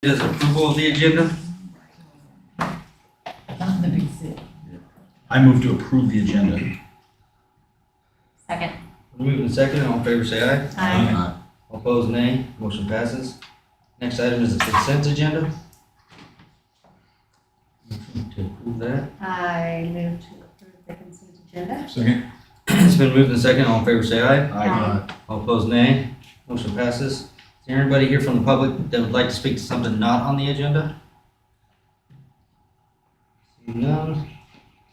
Is approval of the agenda? I move to approve the agenda. Second. Moved and seconded, all in favor say aye. Aye. All opposed, nay. Motion passes. Next item is the consent agenda. Motion to approve that. I move to approve the consent agenda. Second. It's been moved and seconded, all in favor say aye. Aye. All opposed, nay. Motion passes. Is there anybody here from the public that would like to speak to something not on the agenda? Seeing none.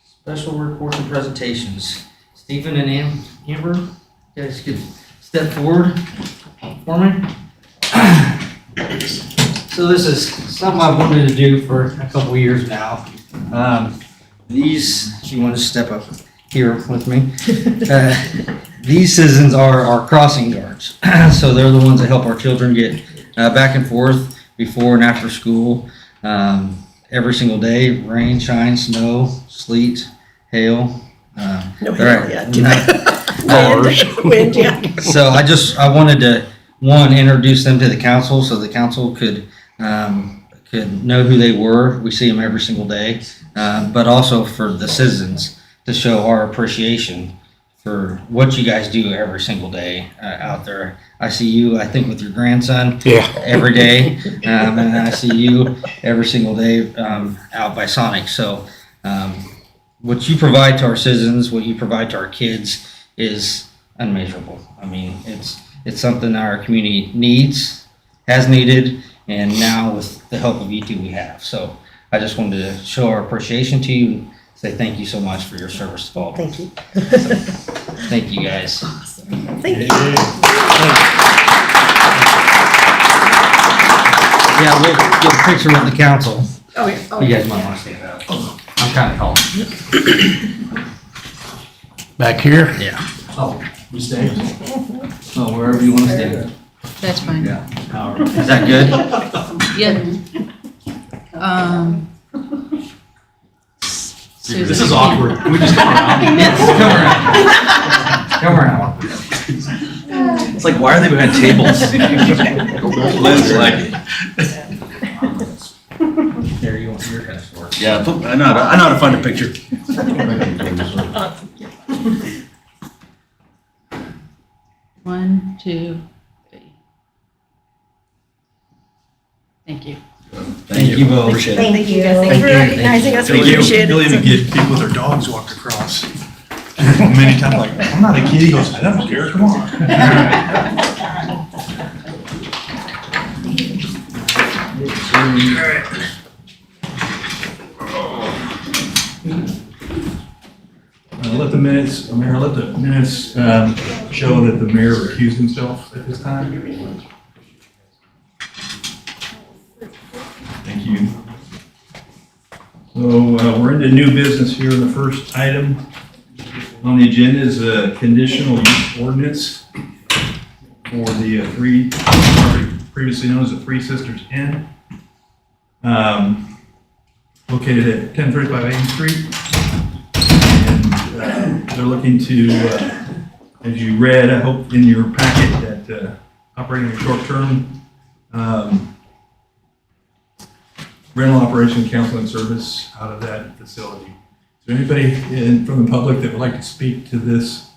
Special reports and presentations. Stephen and Amber, you guys could step forward for me. So this is something I've wanted to do for a couple years now. If you want to step up here with me. These citizens are our crossing guards. So they're the ones that help our children get back and forth before and after school. Every single day, rain, shine, snow, sleet, hail. No hail yet. Wind, yeah. So I wanted to, one, introduce them to the council so the council could know who they were. We see them every single day. But also for the citizens to show our appreciation for what you guys do every single day out there. I see you, I think, with your grandson every day. And I see you every single day out by Sonic. So what you provide to our citizens, what you provide to our kids is unmeasurable. I mean, it's something our community needs, has needed, and now with the help of you two we have. So I just wanted to show our appreciation to you and say thank you so much for your service to Baldwin. Thank you. Thank you guys. Thank you. Yeah, we'll get a picture with the council. Oh, yeah. Oh, You guys might want to stand up. I'm kind of tall. Back here? Yeah. Oh, we stay? Oh, wherever you want to stand. That's fine. Yeah. Is that good? Yeah. This is awkward. Can we just come around? Yes, come around. Come around. It's like, why are they behind tables? Liz like it. There, you want your kind of work. Yeah, I know how to find a picture. One, two, three. Thank you. Thank you both. Appreciate it. Thank you. Thank you for recognizing us. We Thank you. appreciate You'll even it. get people with their dogs walked across. Many times, like, I'm not a kid. He goes, I don't care, come on. Let the minutes, Mayor, let the minutes show that the mayor recused himself at this time. Thank you. So we're into new business here. The first item on the agenda is a conditional use ordinance for the previously known as the Three Sisters Inn, located at 1035 Ames Street. And they're looking to, as you read, I hope in your packet, that operating a short-term rental operation counseling service out of that facility. Is there anybody from the public that would like to speak to this?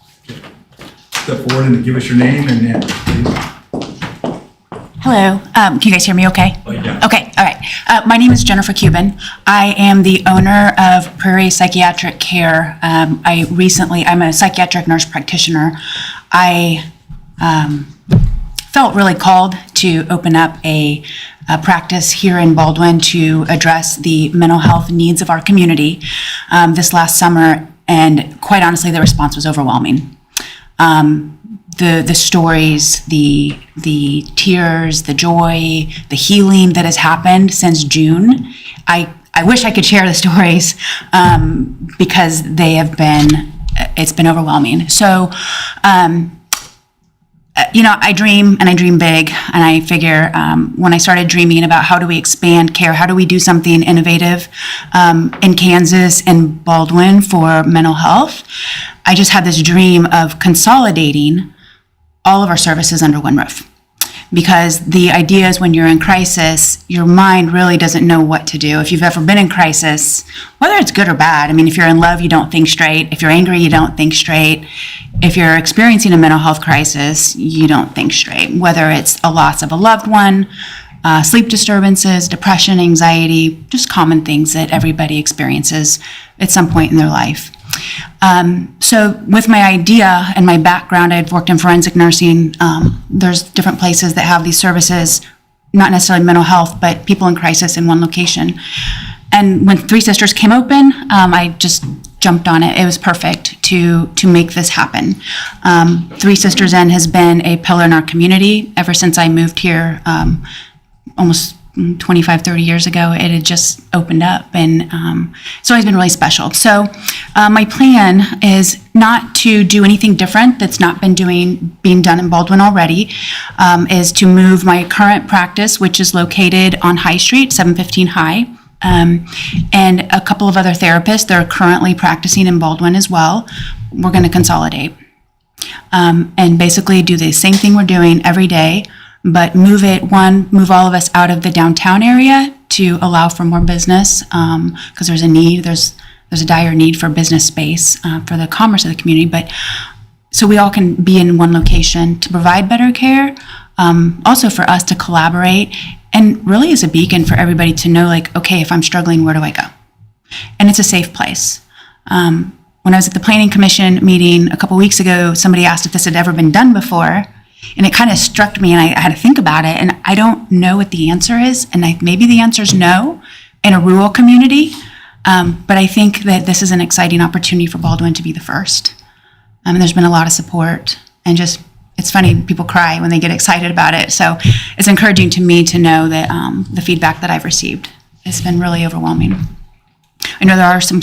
Step forward and give us your name and address, please. Hello, can you guys hear me okay? Oh, yeah. Okay, all right. My name is Jennifer Cuban. I am the owner of Prairie Psychiatric Care. I'm a psychiatric nurse practitioner. I felt really called to open up a practice here in Baldwin to address the mental health needs of our community this last summer, and quite honestly, the response was overwhelming. The stories, the tears, the joy, the healing that has happened since June. I wish I could share the stories because it's been overwhelming. So, I dream and I dream big, and I figure when I started dreaming about how do we expand care, how do we do something innovative in Kansas and Baldwin for mental health, I just had this dream of consolidating all of our services under one roof. because the idea is when you're in crisis, your mind really doesn't know what to do. If you've ever been in crisis, whether it's good or bad, I mean, if you're in love, you don't think straight. If you're angry, you don't think straight. If you're experiencing a mental health crisis, you don't think straight. Whether it's a loss of a loved one, sleep disturbances, depression, anxiety, just common things that everybody experiences at some point in their life. So with my idea and my background, I've worked in forensic nursing. There's different places that have these services, not necessarily mental health, but people in crisis in one location. And when Three Sisters came open, I just jumped on it. It was perfect to make this happen. Three Sisters Inn has been a pillar in our community ever since I moved here almost 25, 30 years ago. It had just opened up, and it's always been really special. So my plan is not to do anything different that's not been being done in Baldwin already, is to move my current practice, which is located on High Street, 715 High, and a couple of other therapists that are currently practicing in Baldwin as well. We're going to consolidate and basically do the same thing we're doing every day, but move all of us out of the downtown area to allow for more business, because there's a need, there's a dire need for business space for the commerce of the community, but so we all can be in one location to provide better care, also for us to collaborate, and really as a beacon for everybody to know, like, okay, if I'm struggling, where do I go? And it's a safe place. When I was at the Planning Commission meeting a couple weeks ago, somebody asked if this had ever been done before. And it kind of struck me, and I had to think about it, and I don't know what the answer is, and maybe the answer is no in a rural community, but I think that this is an exciting opportunity for Baldwin to be the first. And there's been a lot of support, and just, it's funny, people cry when they get excited about it, so it's encouraging to me to know that the feedback that I've received has been really overwhelming. I know there are some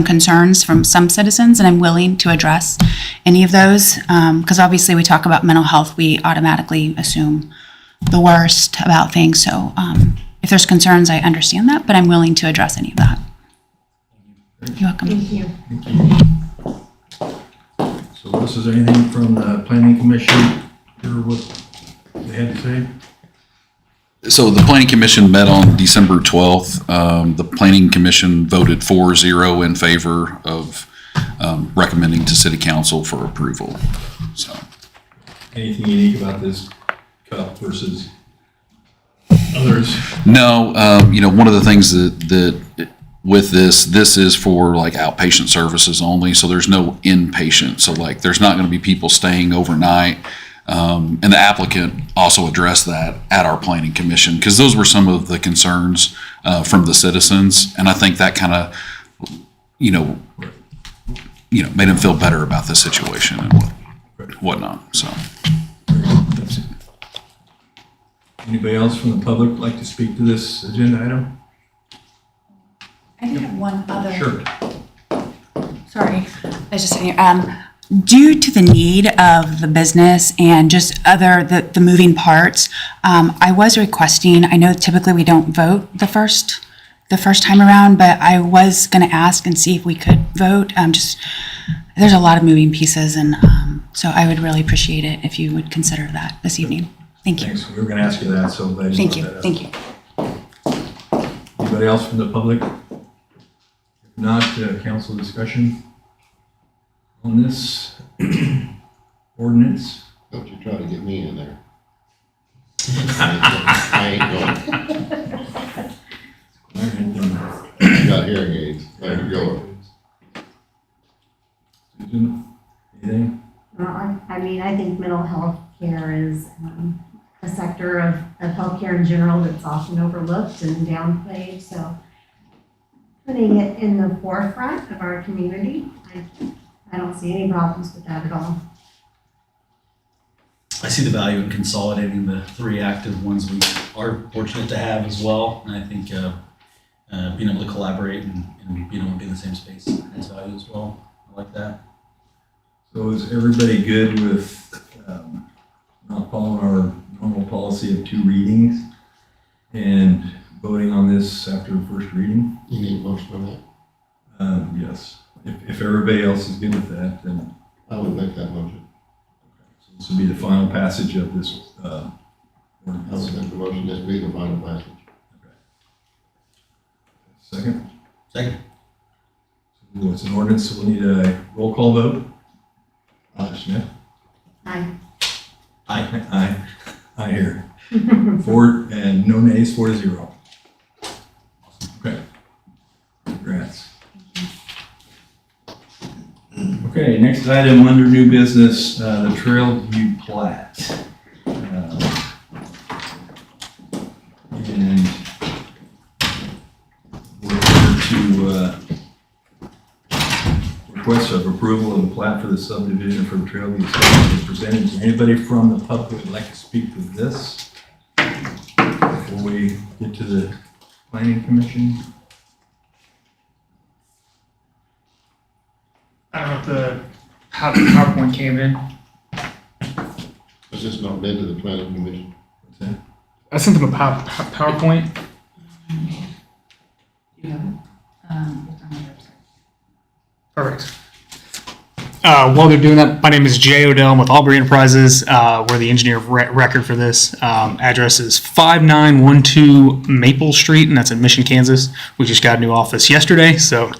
concerns from some citizens, and I'm willing to address any of those, because obviously we talk about mental health, we automatically assume the worst about things. So if there's concerns, I understand that, but I'm willing to address any of that. You're welcome. Thank you. So Liz, is there anything from the Planning Commission or what they had to say? So the Planning Commission met on December 12th. The Planning Commission voted 4-0 in favor of recommending to City Council for approval. So Anything unique about this cup versus others? no, one of the things that with this is for like outpatient services only. So there's no inpatient. So like there's not going to be people staying overnight. And the applicant also addressed that at our Planning Commission, because those were some of the concerns from the citizens, and I think that kind of, made them feel better about the situation and whatnot. So, Anybody else from the public like to speak to this agenda item? I do have one other. Sure. Sorry, I was just sitting here. Due to the need of the business and just the moving parts, I was requesting, I know typically we don't vote the first time around, but I was going to ask and see if we could vote. There's a lot of moving pieces, and so I would really appreciate it if you would consider that this evening. Thank you. Thanks. We were going to ask you that, so glad you Thank you. brought that up. Thank you. Anybody else from the public? If not, council discussion on this ordinance? Don't you try to get me in there. I ain't going. I got hearing aids. There you go. Susan, anything? I think mental health care is a sector of healthcare in general that's often overlooked and downplayed. So putting it in the forefront of our community, I don't see any problems with that at all. I see the value in consolidating the three active ones we are fortunate to have as well. And I think being able to collaborate and being able to be in the same space has value as well. I like that. So is everybody good with not following our normal policy of 2 readings and voting on this after the first reading? You need a motion on that? Yes. If everybody else is good with that, then I would make that motion. so this would be the final passage of this I would make the motion, this be the final passage. Second? Second. Well, it's an ordinance, so we'll need a roll call vote. Smith? Aye. Aye. Aye. Aye here. 4, and no nays, 4-0. Okay. Congrats. Okay, next item under new business, the Trailview plat. And we're here to request of approval of the plat for the subdivision for the Trailview Estate is presented. Is there anybody from the public who would like to speak to this before we get to the planning commission? I don't know how the PowerPoint came in. Has this not been to the planning commission? What's that? I sent them a PowerPoint. You have it? It's on the website. Perfect. While they're doing that, my name is Jay Odell. I'm with Aubrey Enterprises. We're the engineer of record for this. Address is 5912 Maple Street, and that's in Mission, Kansas. We just got a new office yesterday, so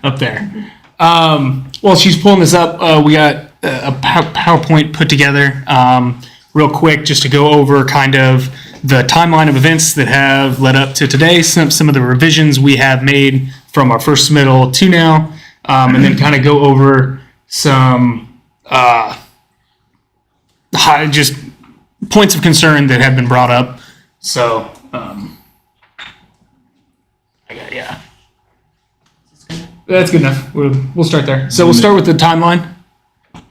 up there. While she's pulling this up, we got a PowerPoint put together real quick just to go over kind of the timeline of events that have led up to today, some of the revisions we have made from our first submittal to now, and then kind of go over some just points of concern that have been brought up. So, yeah. That's good enough. We'll start there. So we'll start with the timeline. A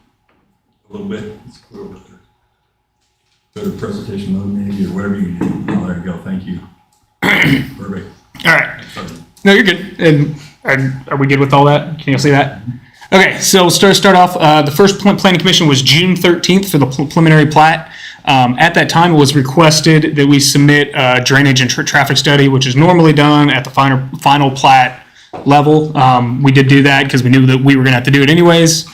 little bit, it's clear with the, go to presentation mode maybe, or whatever you do. Oh, there you go, thank you. Perfect. All right. No, you're good. And are we good with all that? Can you see that? Okay, so we'll start off. The first planning commission was June 13th for the preliminary plat. At that time, it was requested that we submit a drainage and traffic study, which is normally done at the final plat level. We did do that because we knew that we were going to have to do it anyways.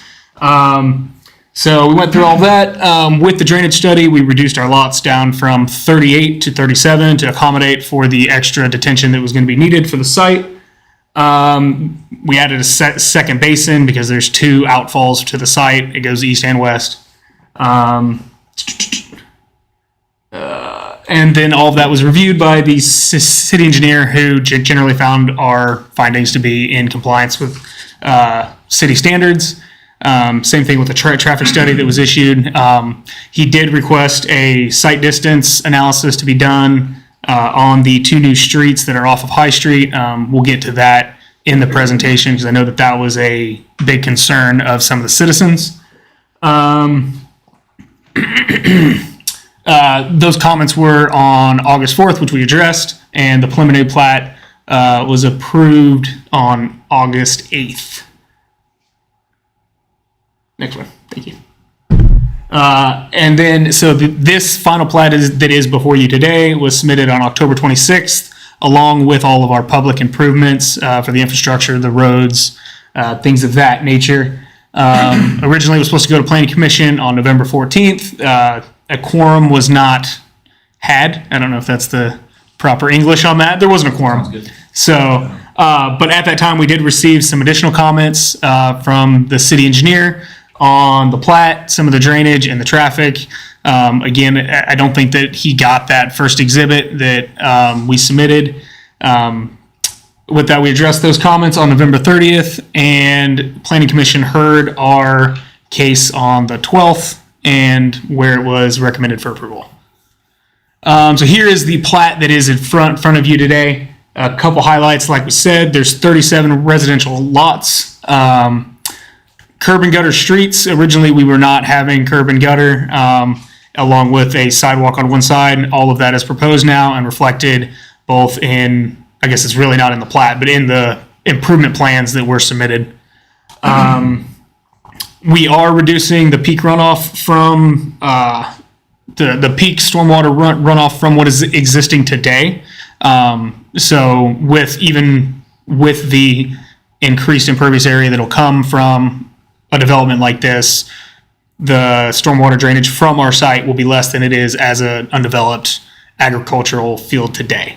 So we went through all that. With the drainage study, we reduced our lots down from 38 to 37 to accommodate for the extra detention that was going to be needed for the site. We added a second basin because there's 2 outfalls to the site. It goes east and west. And then all of that was reviewed by the city engineer, who generally found our findings to be in compliance with city standards. Same thing with the traffic study that was issued. He did request a site distance analysis to be done on the 2 new streets that are off of High Street. We'll get to that in the presentation because I know that that was a big concern of some of the citizens. Those comments were on August 4th, which we addressed, and the preliminary plat was approved on August 8th. Next one, thank you. And then, so this final plat that is before you today was submitted on October 26th, along with all of our public improvements for the infrastructure, the roads, things of that nature. Originally, it was supposed to go to Planning Commission on November 14th. A quorum was not had. I don't know if that's the proper English on that. There wasn't a quorum. Sounds good. So, but at that time, we did receive some additional comments from the city engineer on the plat, some of the drainage and the traffic. Again, I don't think that he got that first exhibit that we submitted. With that, we addressed those comments on November 30th, and Planning Commission heard our case on the 12th, and where it was recommended for approval. So here is the plat that is in front of you today. A couple highlights, like we said, there's 37 residential lots. Curb and gutter streets. Originally, we were not having curb and gutter, along with a sidewalk on one side. All of that is proposed now and reflected both in, I guess it's really not in the plat, but in the improvement plans that were submitted. We are reducing the peak runoff from the peak stormwater runoff from what is existing today. So with the increased impervious area that'll come from a development like this, the stormwater drainage from our site will be less than it is as an undeveloped agricultural field today.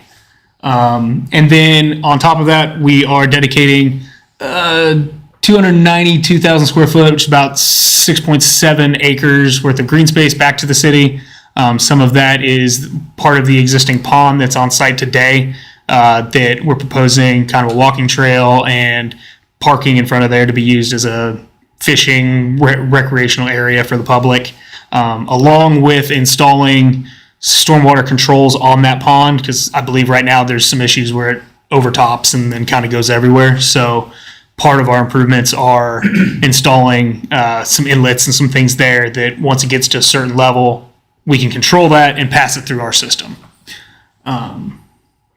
And then on top of that, we are dedicating 292,000 square foot, which is about 6.7 acres worth of green space back to the city. Some of that is part of the existing pond that's on site today that we're proposing kind of a walking trail and parking in front of there to be used as a fishing recreational area for the public, along with installing stormwater controls on that pond, because I believe right now there's some issues where it overtops and then kind of goes everywhere. So part of our improvements are installing some inlets and some things there that once it gets to a certain level, we can control that and pass it through our system.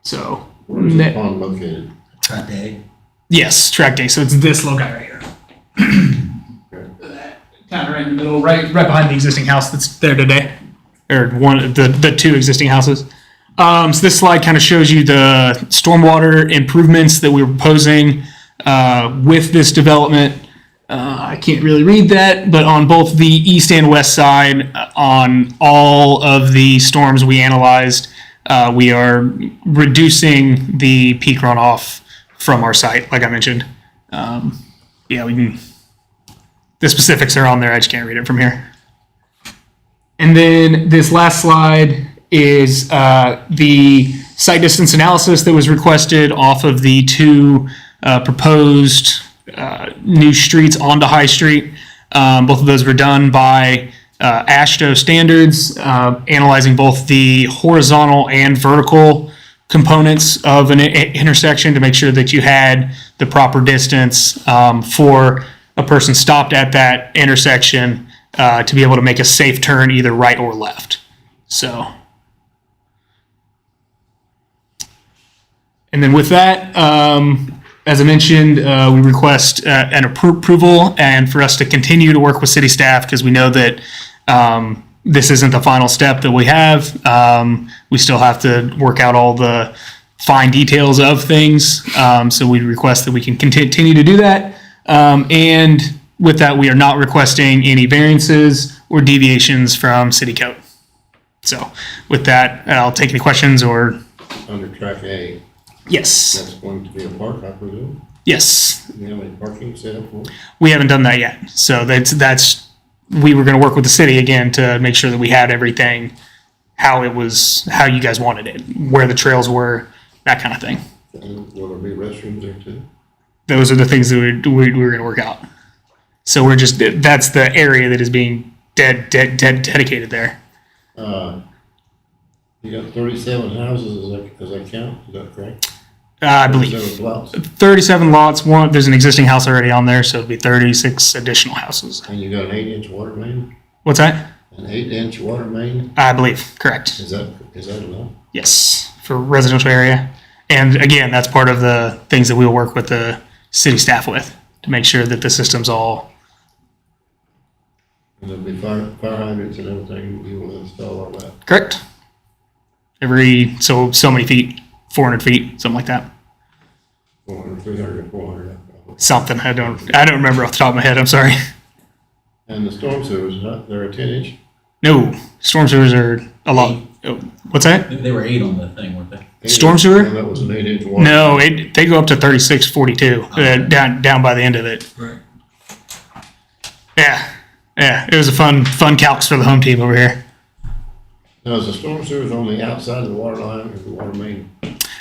So Where is the pond located? Track day. yes, track day. So it's this little guy right here. Kind of right in the middle, right behind the existing house that's there today, or one of the two existing houses. So this slide kind of shows you the stormwater improvements that we're proposing with this development. I can't really read that, but on both the east and west side, on all of the storms we analyzed, we are reducing the peak runoff from our site, like I mentioned. Yeah, we can. The specifics are on there. I just can't read it from here. And then this last slide is the site distance analysis that was requested off of the two proposed new streets onto High Street. Both of those were done by AASHTO standards, analyzing both the horizontal and vertical components of an intersection to make sure that you had the proper distance for a person stopped at that intersection to be able to make a safe turn either right or left. So, and then with that, as I mentioned, we request an approval and for us to continue to work with city staff because we know that this isn't the final step that we have. We still have to work out all the fine details of things. So we request that we can continue to do that. And with that, we are not requesting any variances or deviations from city code. So with that, I'll take any questions or Under track A, yes, that's going to be a park, I presume? yes. Do you have any parking set up for it? We haven't done that yet. So that's we were going to work with the city again to make sure that we had everything how you guys wanted it, where the trails were, that kind of thing. And will there be restrooms there too? Those are the things that we're going to work out. So that's the area that is being dedicated there. You got 37 houses, as I count, is that correct? I believe 37 lots, 37 lots. There's an existing house already on there, so it'd be 36 additional houses. and you got an 8-inch water main? What's that? An 8-inch water main? I believe correct. Is that enough? Yes, for residential area. And again, that's part of the things that we'll work with the city staff with to make sure that the system's all And there'll be fire hydrants and everything, you will install all that? correct. Every so many feet, 400 feet, something like that. 400, 300, 400. Something I don't remember off the top of my head. I'm sorry. And the storm sewers, they're a 10-inch? No, storm sewers are a lot. Oh, what's that? They were 8 on the thing, weren't they? Storm sewer? Well, that was an 8-inch water. No, they go up to 36, 42 down by the end of it. Right. Yeah. It was a fun calcs for the home team over here. Now, is the storm sewers on the outside of the water line or the water main?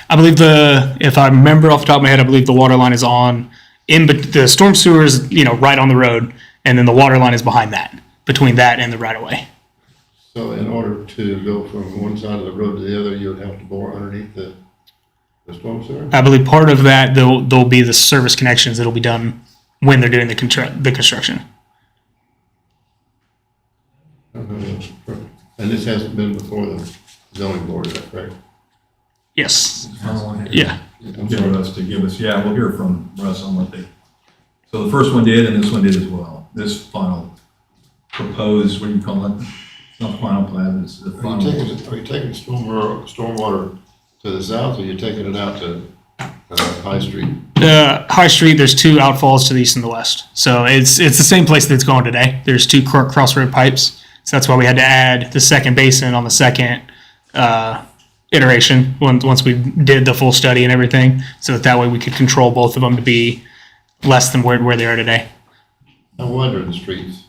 I believe if I remember off the top of my head, I believe the water line is the storm sewer is, right on the road, and then the water line is behind that, between that and the right of way. So in order to go from one side of the road to the other, you would have to bore underneath the storm sewer? I believe part of that, there'll be the service connections that'll be done when they're doing the construction. And this hasn't been before the zoning board, is that correct? Yes. Yeah. Yeah. Give us to give us, yeah, we'll hear from Russ on what they, so the first one did and this one did as well. This final proposed, what do you call it? It's not final plan, it's the Are final. you taking stormwater to the south or are you taking it out to High Street? High Street, there's two outfalls to the east and the west. So it's the same place that it's going today. There's two crossroad pipes. So that's why we had to add the second basin on the second iteration once we did the full study and everything. So that way we could control both of them to be less than where they are today. I wonder the streets.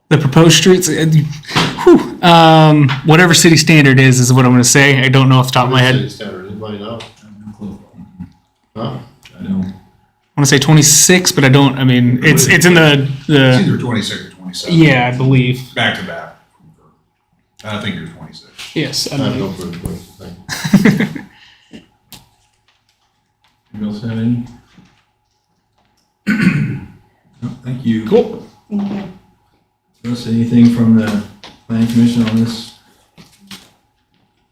The proposed streets, whatever city standard is what I'm going to say. I don't know off the top of my head. City standard, anybody know? Huh? I know. I want to say 26, but I don't. I mean, it's in the It's either 26 or 27. yeah, I believe. Back to back. I think you're 26. Yes, I I believe. go for the 20, thank you. Anybody else have any? No, thank you. Cool. Thank you. Russ, anything from the planning commission on this?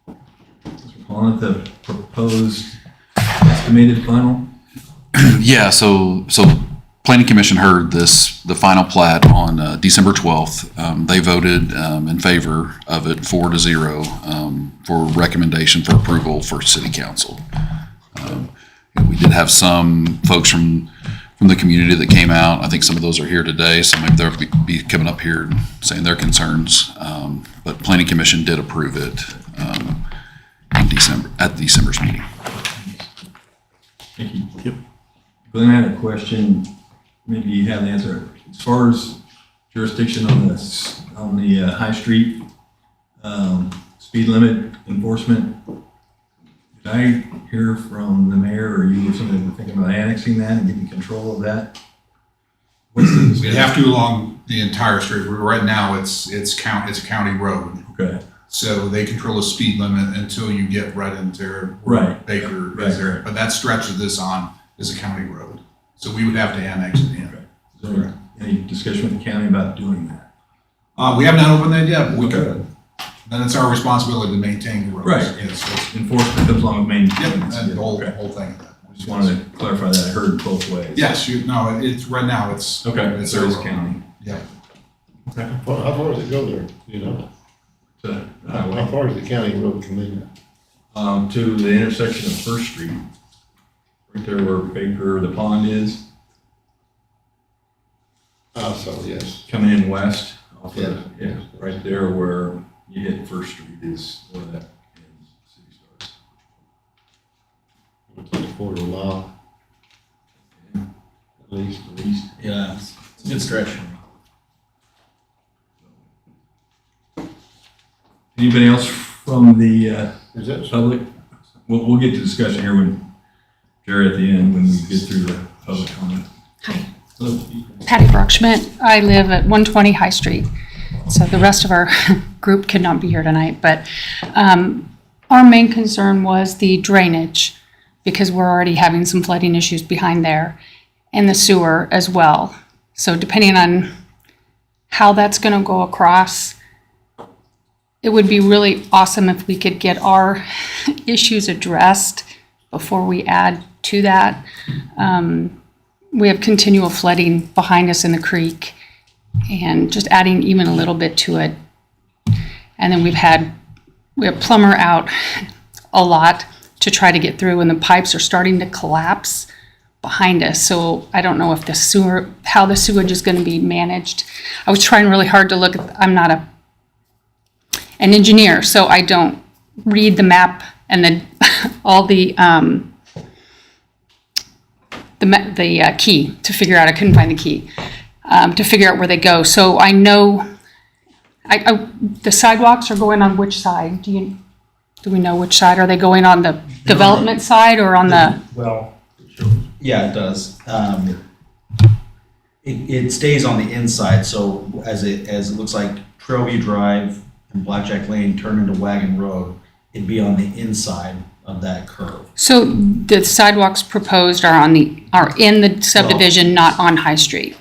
Mr. Pollitt, the proposed estimated final? Yeah, so Planning Commission heard the final plat on December 12th. They voted in favor of it 4-0 for recommendation for approval for city council. We did have some folks from the community that came out. I think some of those are here today, so maybe they'll be coming up here and saying their concerns. But Planning Commission did approve it in December, at December's meeting. Thank you. Yep. Glenn, I had a question, maybe you have the answer. As far as jurisdiction on the High Street, speed limit enforcement, did I hear from the mayor or you or somebody were thinking about annexing that and getting control of that? What's the We have to along the entire street. Right now, it's a county road. Okay, So they control the speed limit until you get right into where Right. Baker Right, is there. right. But that stretch of this on is a county road. So we would have to annex it in. is there any discussion with the county about doing that? We have not opened that yet, but we Okay. could. Then it's our responsibility to maintain the roads. Right. Yes, so- Enforcement comes along with Yep, maintenance. and the whole Okay. thing. Just wanted to clarify that, I heard it both ways. Yes, it's, right now, it's. Okay, It's so it's our- county. Yeah. Well, how far does it go there? Do you know? So, How far does the county road come in? to the intersection of First Street, right there where Baker, the pond is, So, yes. coming in west. Off Yeah. of, yeah, right there where you hit First Street is where that ends, city starts. It's like a quarter of a mile, at least. At least. Yeah, it's a good stretch. Anybody else from the Is that public? We'll get to discussion here when, Jerry, at the end, when we get through the public comment. Hi. Hello. Patty Brockschmidt. I live at 120 High Street. So the rest of our group could not be here tonight, but our main concern was the drainage because we're already having some flooding issues behind there and the sewer as well. So depending on how that's going to go across, it would be really awesome if we could get our issues addressed before we add to that. We have continual flooding behind us in the creek and just adding even a little bit to it. And then we have plumber out a lot to try to get through and the pipes are starting to collapse behind us. So I don't know if how the sewage is going to be managed. I was trying really hard to look at, I'm not an engineer, so I don't read the map and all the key to figure out. I couldn't find the key to figure out where they go. So I know the sidewalks are going on which side? Do we know which side? Are they going on the development side or on the? Well, yeah, it does. It stays on the inside, so as it looks like Trailview Drive and Blackjack Lane turn into Wagon Road, it'd be on the inside of that curve. So the sidewalks proposed are in the subdivision, not on High Street.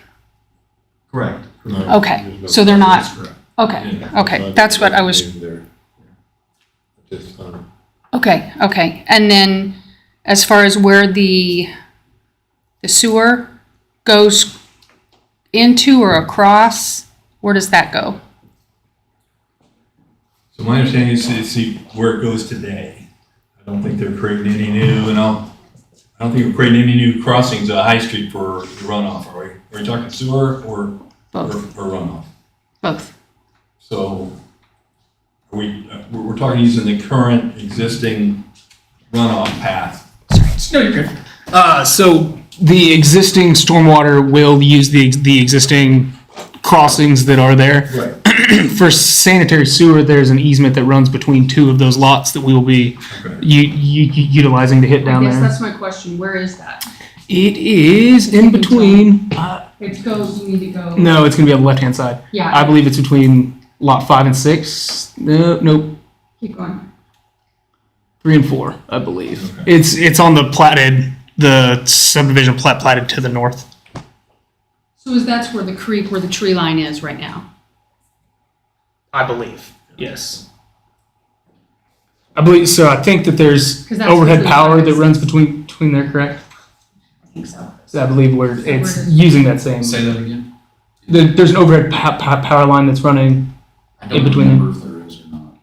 Correct. Okay, so they're not. That's correct. Okay, that's what I was. There. At this time. Okay. And then as far as where the sewer goes into or across, where does that go? So my understanding is to see where it goes today. I I don't think they're creating any new, and I don't think we're creating any new crossings on High Street for runoff, are we? Are we talking sewer or Both. or runoff? Both. So are we're talking using the current existing runoff path. No, you're good. So the existing stormwater will use the existing crossings that are there. Right. For sanitary sewer, there's an easement that runs between two of those lots that we will be Okay. utilizing to hit down Yes, there. that's my question. Where is that? It is in between. It goes, you need to go. No, it's gonna be on the left-hand side. Yeah. I believe it's between lot 5 and 6. No, nope, Keep going. 3 and 4, I believe. Okay. It's on the subdivision platted to the north. So that's where where the tree line is right now? I believe. Yes. I believe so. I think that there's 'Cause that's overhead between power that five runs between there, correct? I think so. So I believe where it's where- using that same. Say that again? There's an overhead power line that's running. I In don't between remember if there is or not.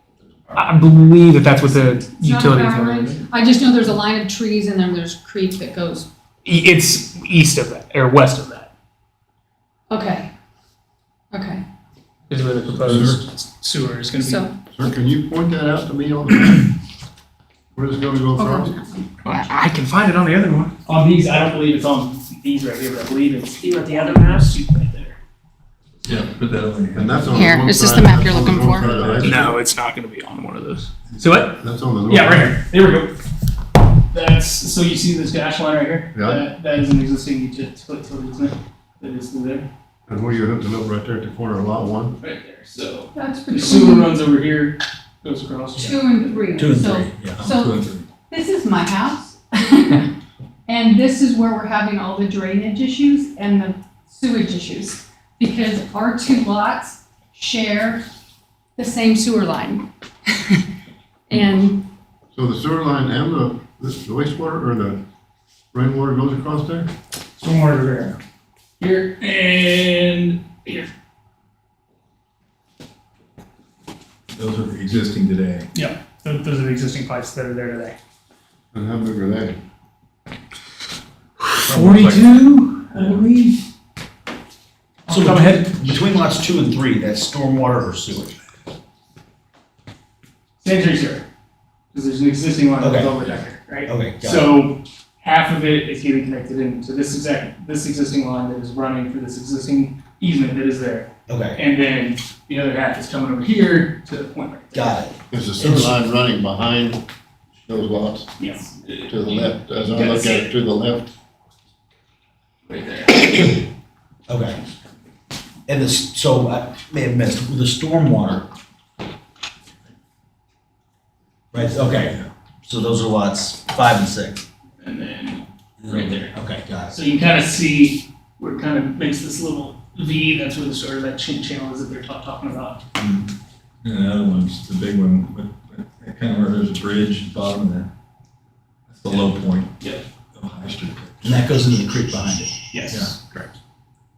I believe that's what the It's not a utilities power are. line. I just know there's a line of trees and then there's a creek that goes, It's east of that or west of that okay. Okay, is where the proposed sewer is going to be. so, Sir, can you point that out to me on the map? Where it's gonna go over on from? that one. I can find it on the other one. On these, I don't believe it's on these right here, but I believe it's. You want the other map? Right there. Yeah, put that over here. And that's on Here, one is this side, the map that's you're on the looking north for? side of the High Street. No, it's not going to be on one of those. So what? That's on the north. Yeah, right here. There we go. That's so you see this dash line right here. Yeah. That is an existing utility easement that is through there, And where you're hooked up right there at the corner of lot 1. right there. So That's the sewer between runs over here, goes across. 2 and 3. 2 and So 3, yeah. So- 2 and 3. this is my house. And this is where we're having all the drainage issues and the sewage issues. Because our two lots share the same sewer line. And So the sewer line and the wastewater or the rainwater goes across there? Stormwater there. Here and here. Those are existing today. Yeah, those are the existing pipes that are there today. And how big are they? 42, I believe. So Go ahead. between lots 2 and 3, that's stormwater or sewage? Sanitary sewer. Because there's an existing line that goes Okay. over there, right? Okay, got it. So half of it is getting connected into this existing line that is running through this existing easement that is there. Okay, And then the other half is coming over here to the point right there. got it. Is the sewer line running behind those lots Yes. to the left, as I look at it, to the left? Right there. Okay. And this, so I may have missed, the stormwater. Right, okay. So those are lots 5 and 6. And then right there. Okay, got it. So you can kind of see where it kind of makes this little V, that's where the sort of that channel is that they're talking about. And the other one's the big one, but kind of where there's a bridge at the bottom of there. That's the low point. Yep. Of High Street. And that goes into the creek behind it. Yes. Yeah, correct.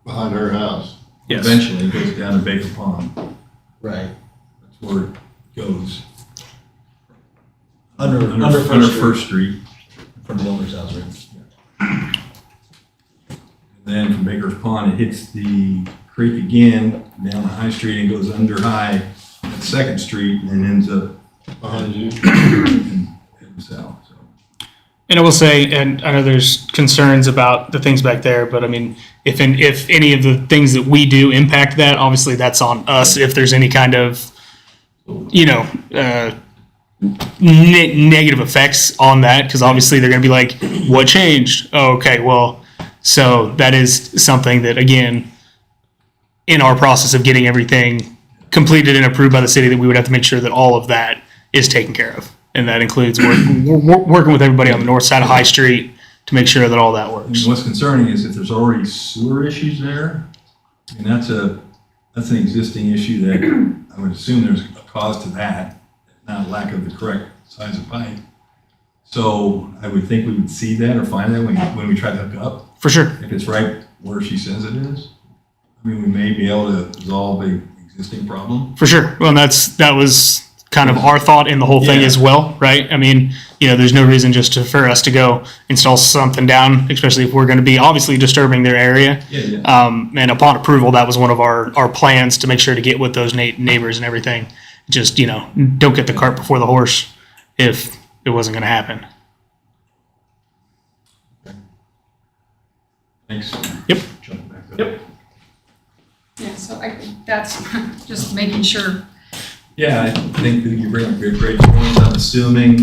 Behind her house? Yes. Eventually it goes down to Baker Pond. Right. That's where it goes. Under Under First Street. From the owner's house, right? And then from Baker's Pond, it hits the creek again, down High Street and goes under High at Second Street and then ends up Behind you? heading south, so. And I will say, and I know there's concerns about the things back there, but I mean, if any of the things that we do impact that, obviously that's on us. If there's any kind of, negative effects on that, because obviously they're going to be like, what changed? Oh, okay, well, so that is something that, again, in our process of getting everything completed and approved by the city, that we would have to make sure that all of that is taken care of. And that includes working with everybody on the north side of High Street to make sure that all that works. What's concerning is if there's already sewer issues there, and that's an existing issue that I would assume there's a cause to that, not lack of the correct size of pipe. So I would think we would see that or find that when we try to hook up, For sure. if it's right where she says it is. I mean, we may be able to resolve a existing problem. For sure. Well, that was kind of our thought in the whole thing Yeah. as well, right? I mean, there's no reason just for us to go install something down, especially if we're going to be obviously disturbing their area. And upon approval, that was one of our plans to make sure to get with those neighbors and everything. Just, don't get the cart before the horse if it wasn't going to happen. Thanks. Yep. Jump back up. Yep. Yeah, so that's just making sure. Yeah, I think that you bring up great points. I'm assuming,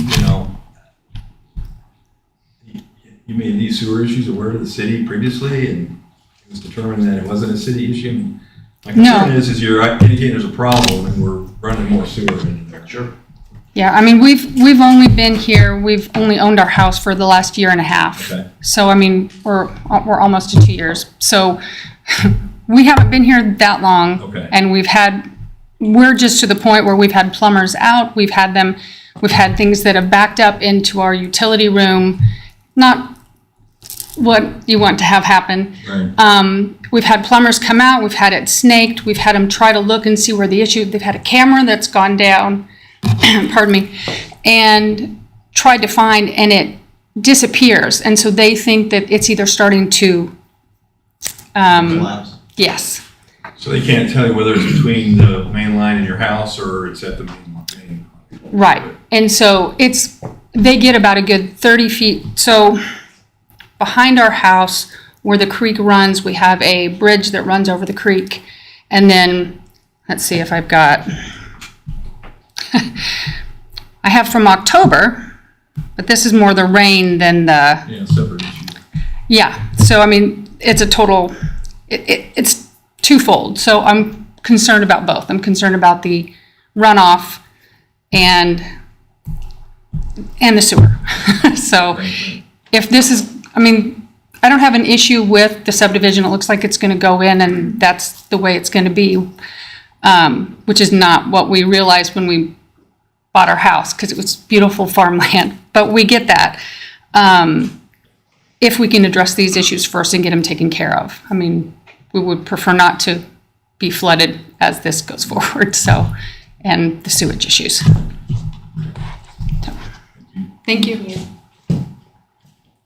you made these sewer issues aware to the city previously, and it was determined that it wasn't a city issue. My concern is you're indicating there's a problem, and we're running more sewer into there. Sure. Yeah, I mean, we've only been here, we've only owned our house for the last year and a half. Okay. So, I mean, we're almost to 2 years. So we haven't been here that long. Okay. And we're just to the point where we've had plumbers out, we've had things that have backed up into our utility room, not what you want to have happen. Right. We've had plumbers come out, we've had it snaked, we've had them try to look and see where the issue, they've had a camera that's gone down, pardon me, and tried to find, and it disappears. And so they think that it's either starting to, Collapse. yes. So they can't tell you whether it's between the main line and your house or it's at the main. Right. And so they get about a good 30 feet. So behind our house where the creek runs, we have a bridge that runs over the creek. And then, let's see if I've got, I have from October, but this is more the rain than the, Yeah, separate issue. yeah. So, I mean, it's a total, it's twofold. So I'm concerned about both. I'm concerned about the runoff and the sewer. So if this is, I mean, I don't have an issue with the subdivision. It looks like it's going to go in and that's the way it's going to be, which is not what we realized when we bought our house because it was beautiful farmland. But we get that. If we can address these issues first and get them taken care of. I mean, we would prefer not to be flooded as this goes forward. So, and the sewage issues. So, thank you.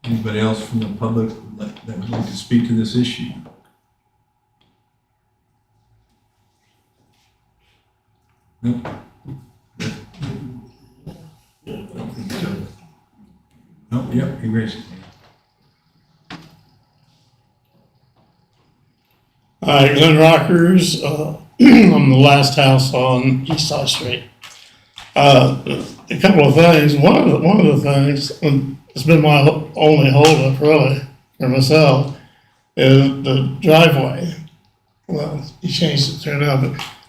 Anybody else from the public that would like to speak to this issue? Nope. Don't think so. Nope, yep, he raised his hand. Hi, Glenn Rockers. I'm the last house on East High Street. A couple of things. One of the things, and it's been my only holdup really for myself, is the driveway. Well, he changed it to now,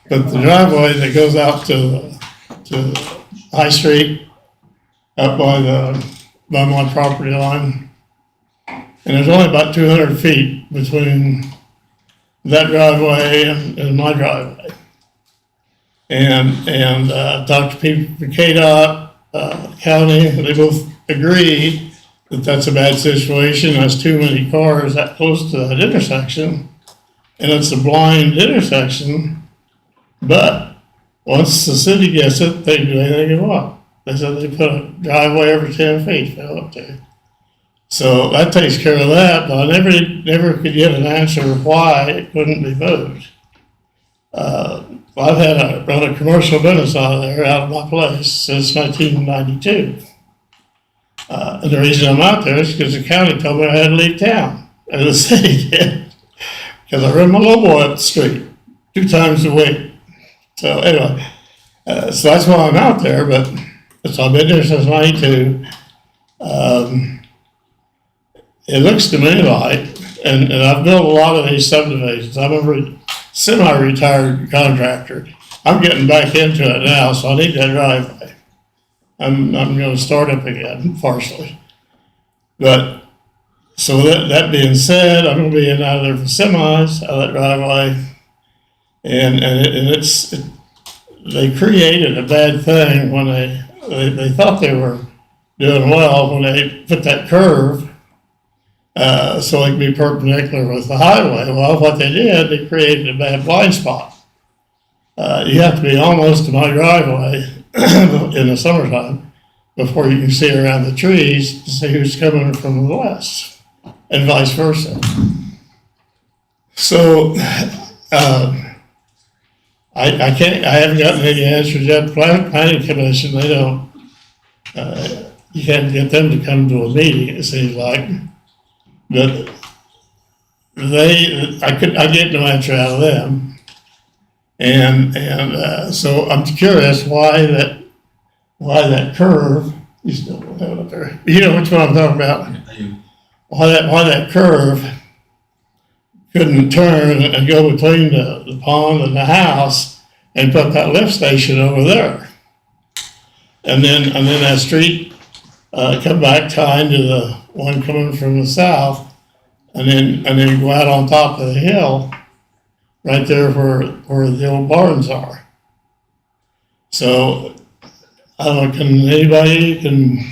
but the driveway that goes out to High Street up by my property line, and there's only about 200 feet between that driveway and my driveway. And talked to people from KDOT, county, and they both agreed that that's a bad situation. There's too many cars that close to that intersection, and it's a blind intersection. But once the city gets it, they can do anything they want. They said they put a driveway every 10 feet, fell up there. So that takes care of that, but I never could get an answer why it couldn't be moved. I've run a commercial business out of there, out of my place, since 1992. And the reason I'm out there is because the county told me I had to leave town, and the city did, because I run my little boy up the street 2 times a week. So anyway, so that's why I'm out there, but I've been there since 92. It looks to me like, and I've built a lot of these subdivisions. I'm a semi-retired contractor. I'm getting back into it now, so I need that driveway. I'm going to start up again partially. But, so that being said, I'm going to be in out of there for semis, out of that driveway. And they created a bad thing when they thought they were doing well when they put that curve so it could be perpendicular with the highway. Well, what they did, they created a bad blind spot. You have to be almost to my driveway in the summertime, before you can see around the trees to see who's coming from the west, and vice versa. So, I haven't gotten any answers yet. Planning Commission, they don't, you can't get them to come to a meeting, it seems like. But I get no answer out of them. And so I'm curious why that curve, you still don't have it up there. You know which one I'm talking about? Why that curve couldn't turn and go between the pond and the house and put that lift station over there. And then that street, come back tie into the one coming from the south, and then go out on top of the hill, right there where the old barns are. So, I don't know,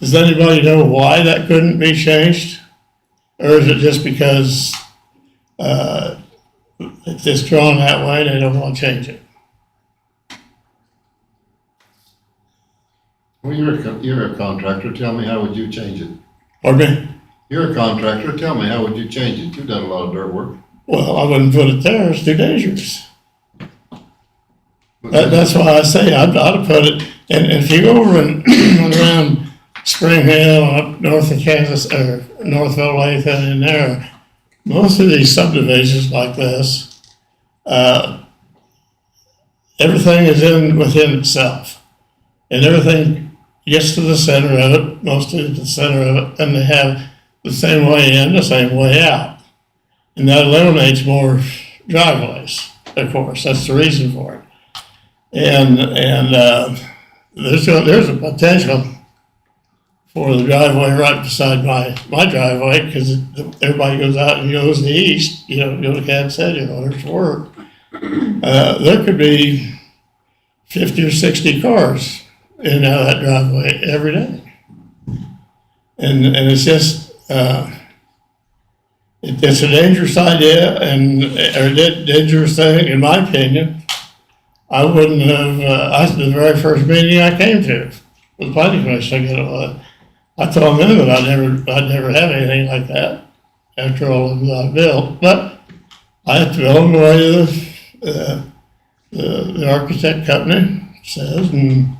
does anybody know why that couldn't be changed? Or is it just because, it's just drawn that way and they don't want to change it? Well, you're a contractor, tell me, how would you change it? Pardon me? You're a contractor, tell me, how would you change it? You've done a lot of dirt work. Well, I wouldn't put it there, it's too dangerous. That's why I say I'd put it, and if you go over and around Spring Hill, up north of Kansas, or Northville, Lathan, in there, most of these subdivisions like this, everything is within itself. And everything gets to the center of it, mostly at the center of it, and they have the same way in, the same way out. And that eliminates more driveways, of course, that's the reason for it. And there's a potential for the driveway right beside my driveway, because everybody goes out and goes to the east, go to Kansas City in order to work. There could be 50 or 60 cars in and out of that driveway every day. And it's just, it's a dangerous idea or a dangerous thing, in my opinion. I wouldn't have, the very first meeting I came to, with the planning commission, I told them that I'd never have anything like that after all that I built. But I have to go the way the architect company says. And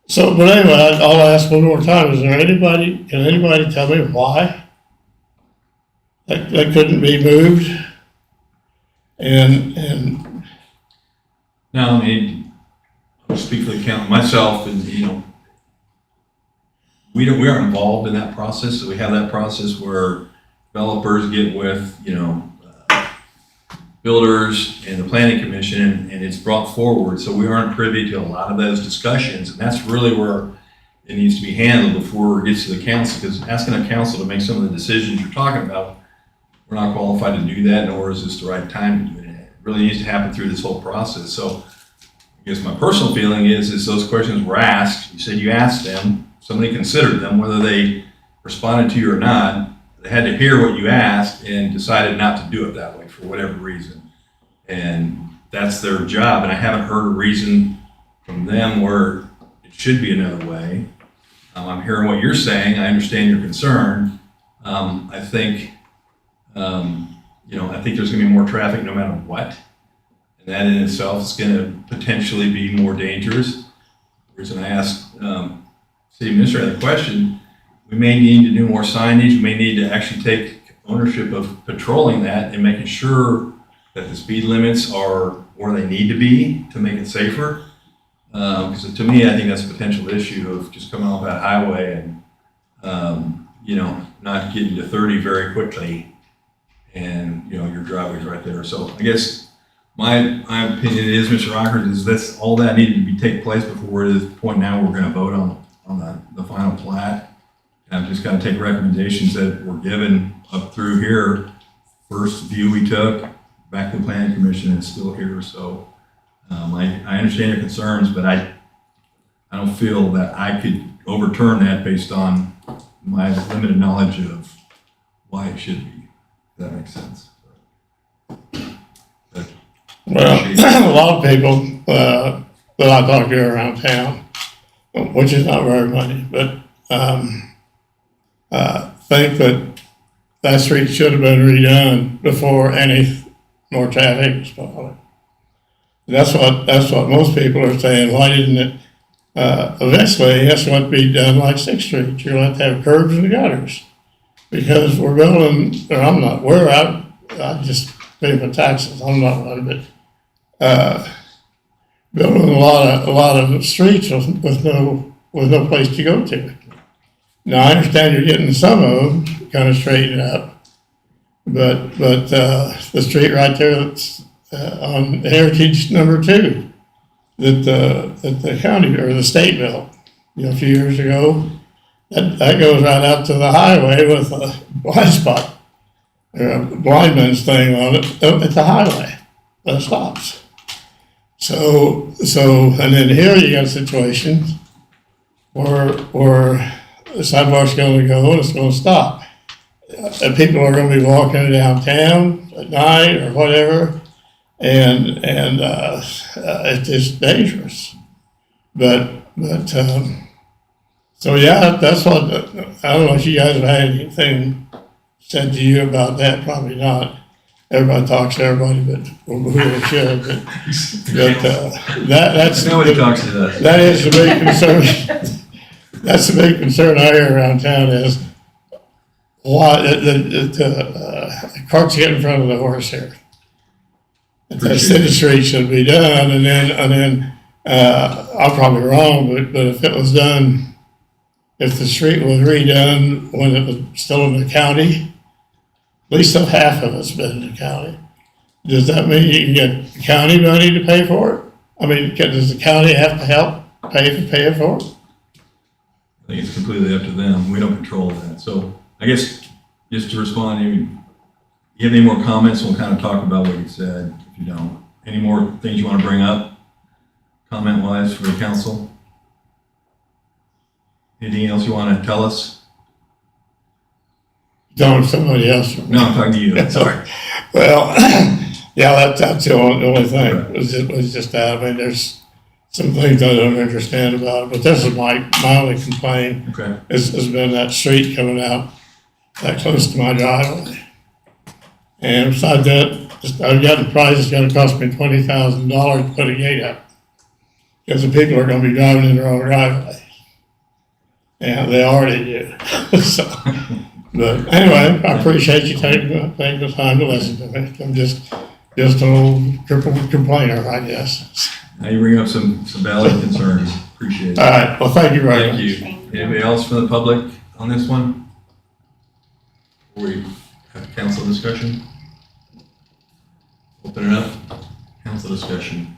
so, but anyway, I'll ask one more time. Can anybody tell me why that couldn't be moved? And Now, I mean, I'll speak for the county, myself, and, we aren't involved in that process, so we have that process where developers get with, builders and the planning commission, and it's brought forward, so we aren't privy to a lot of those discussions, and that's really where it needs to be handled before it gets to the council, because asking a council to make some of the decisions you're talking about, we're not qualified to do that, nor is this the right time to do it. It really needs to happen through this whole process. So I guess my personal feeling is those questions were asked, you said you asked them, somebody considered them, whether they responded to you or not, they had to hear what you asked and decided not to do it that way for whatever reason. And that's their job, and I haven't heard a reason from them where it should be another way. I'm hearing what you're saying, I understand your concern. I think there's gonna be more traffic no matter what. And that in itself is gonna potentially be more dangerous. The reason I asked City Administrator the question, we may need to do more signage, we may need to actually take ownership of patrolling that and making sure that the speed limits are where they need to be to make it safer. Because to me, I think that's a potential issue of just coming off that highway and, not getting to 30 very quickly and, your driveway's right there. So I guess my opinion is, Mr. Rockers, is that's all that needed to take place before we're at this point now we're going to vote on the final plat. And I'm just going to take recommendations that were given up through here. First view we took, back to the planning commission, and still here. So I understand your concerns, but I don't feel that I could overturn that based on my limited knowledge of why it should be. If that makes sense. well, a lot of people that I talk to around town, which is not very many, but, think that that street should have been redone before any more traffic was followed. That's what most people are saying. Why didn't it, eventually, it has to be done like Sixth Street. You're going to have to have curbs and gutters. Because we're building, I just pay my taxes, I'm not one, but, building a lot of streets with no place to go to. Now, I understand you're getting some of them kind of straightened up, but the street right there that's on Heritage Number 2 that the county or the state built, a few years ago, that goes right out to the highway with a blind spot or a blind man's thing on it at the highway that stops. So, and then here you got situations where the sidewalk's gonna go and it's gonna stop. And people are gonna be walking downtown at night or whatever, and it's dangerous. So yeah, that's what, I don't know if you guys have had anything said to you about that, probably not. Everybody talks to everybody, but who they should, that's. Nobody talks to us. That is the big concern. That's the big concern I hear around town is why the cart's getting in front of the horse here. That city street should be done, and then I'm probably wrong, but if it was done, if the street was redone when it was still in the county, at least half of it's been in the county. Does that mean you can get county money to pay for it? I mean, does the county have to help pay it for it? I think it's completely up to them. We don't control that. So I guess just to respond, you have any more comments? We'll kind of talk about what you said. If you don't, any more things you want to bring up, comment-wise for the council? Anything else you want to tell us? Don't somebody else. No, I'm talking to you. Sorry. Well, yeah, that's the only thing. Right. Was just that. I mean, there's some things I don't understand about it, but this is my only complaint. Okay. Has been that street coming out that close to my driveway. And besides that, I've got the price, it's gonna cost me $20,000 to put a gate up. Because the people are gonna be driving in their own driveway. And they already do. So, but anyway, I appreciate you taking the time to listen to me. I'm just an old triple complainer, I guess. Now you bring up some valid concerns. Appreciate it. All right, well, thank you very much. Thank you. Anybody else from the public on this one? Before we have council discussion? Open it up, council discussion.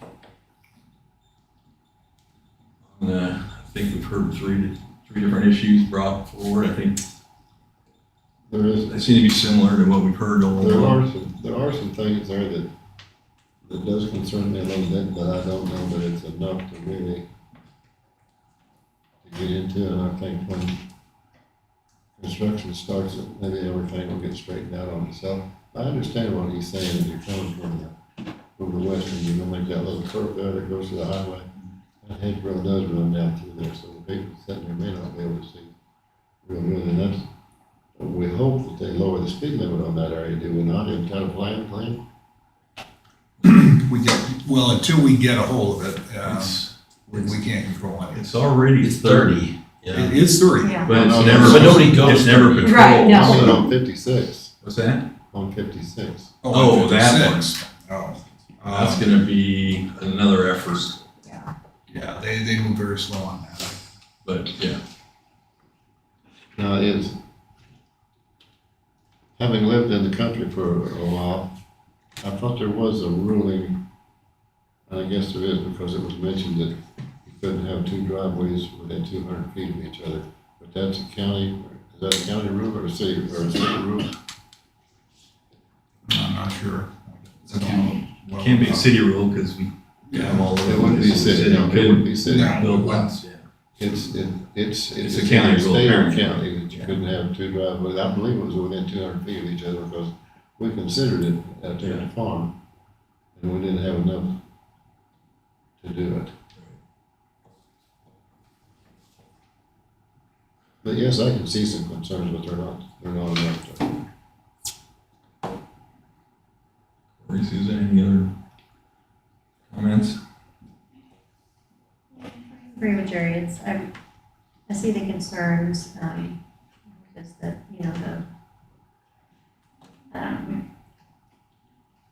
I think we've heard three different issues brought forward. I think they seem to be similar to what we've heard all along. There are some things there that does concern me a little bit, but I don't know that it's enough to really get into, and I think when construction starts, maybe everything will get straightened out on itself. I understand what he's saying, if you're coming from the west, and you're gonna make that little curve there that goes to the highway. That hedge road does run down through there, so the people sitting there may not be able to see real good, and that's, we hope that they lower the speed limit on that area, do we not, in town of Plain? Until we get a hold of it, we can't control it. It's already 30. It is 30. Yeah. But No, it's no, never, but nobody goes it's never 30. patrolled. Right, no. Also on 56, What's that? on 56. Oh, that one. 56. Oh. That's gonna be another effort, Yeah, they move very slow on that. but yeah. Now, having lived in the country for a while, I thought there was a ruling, and I guess there is because it was mentioned that you couldn't have two driveways within 200 feet of each other. But that's a county, is that a county rule or a city rule? I'm not sure. Can't be a city rule because we got them all over. It wouldn't be city, no, it wouldn't be city. No. Build lots, yeah. It's It's a a county rule, state or apparently. county that you couldn't have two driveways. I believe it was within 200 feet of each other because we considered it out there at the farm, and we didn't have enough to do it. But yes, I can see some concerns, but they're not enough to. Corey, Susan, any other comments? Agree with Jerry. I see the concerns, just that,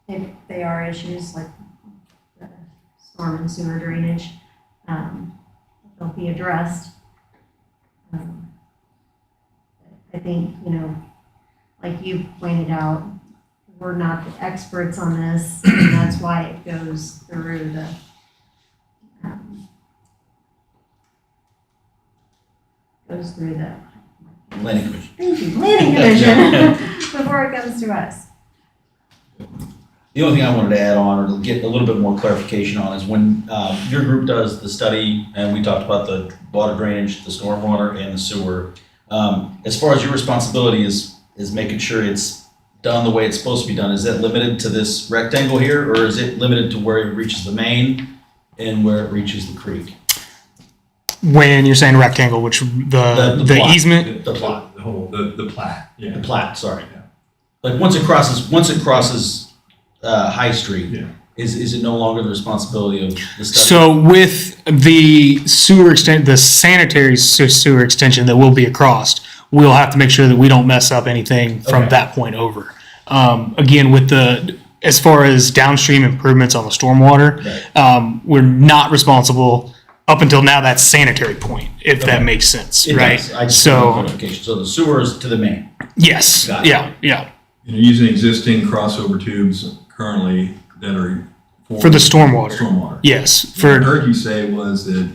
if they are issues like the storm and sewer drainage, they'll be addressed. I think, like you pointed out, we're not the experts on this, and that's why it goes through the, Planning commission. thank you, planning commission, before it comes to us. The only thing I wanted to add on, or to get a little bit more clarification on, is when your group does the study, and we talked about the water drainage, the stormwater, and the sewer. As far as your responsibility is making sure it's done the way it's supposed to be done, is that limited to this rectangle here, or is it limited to where it reaches the main and where it reaches the creek? When you're saying rectangle, which the plot. easement? The plot. The plat, yeah. The plat, sorry. Like once it crosses High Street, Yeah. is it no longer the responsibility of the study? So with the sewer extent, the sanitary sewer extension that will be across, we'll have to make sure that we don't mess up anything from Okay. that point over. Again, as far as downstream improvements on the stormwater, Right. we're not responsible up until now. That's sanitary point, if Okay. that makes sense, It right? does. I just So want clarification. So the sewer is to the main. yes, Got it. yeah. Using existing crossover tubes currently that are. For the stormwater. Stormwater. Yes, What I for heard you say was that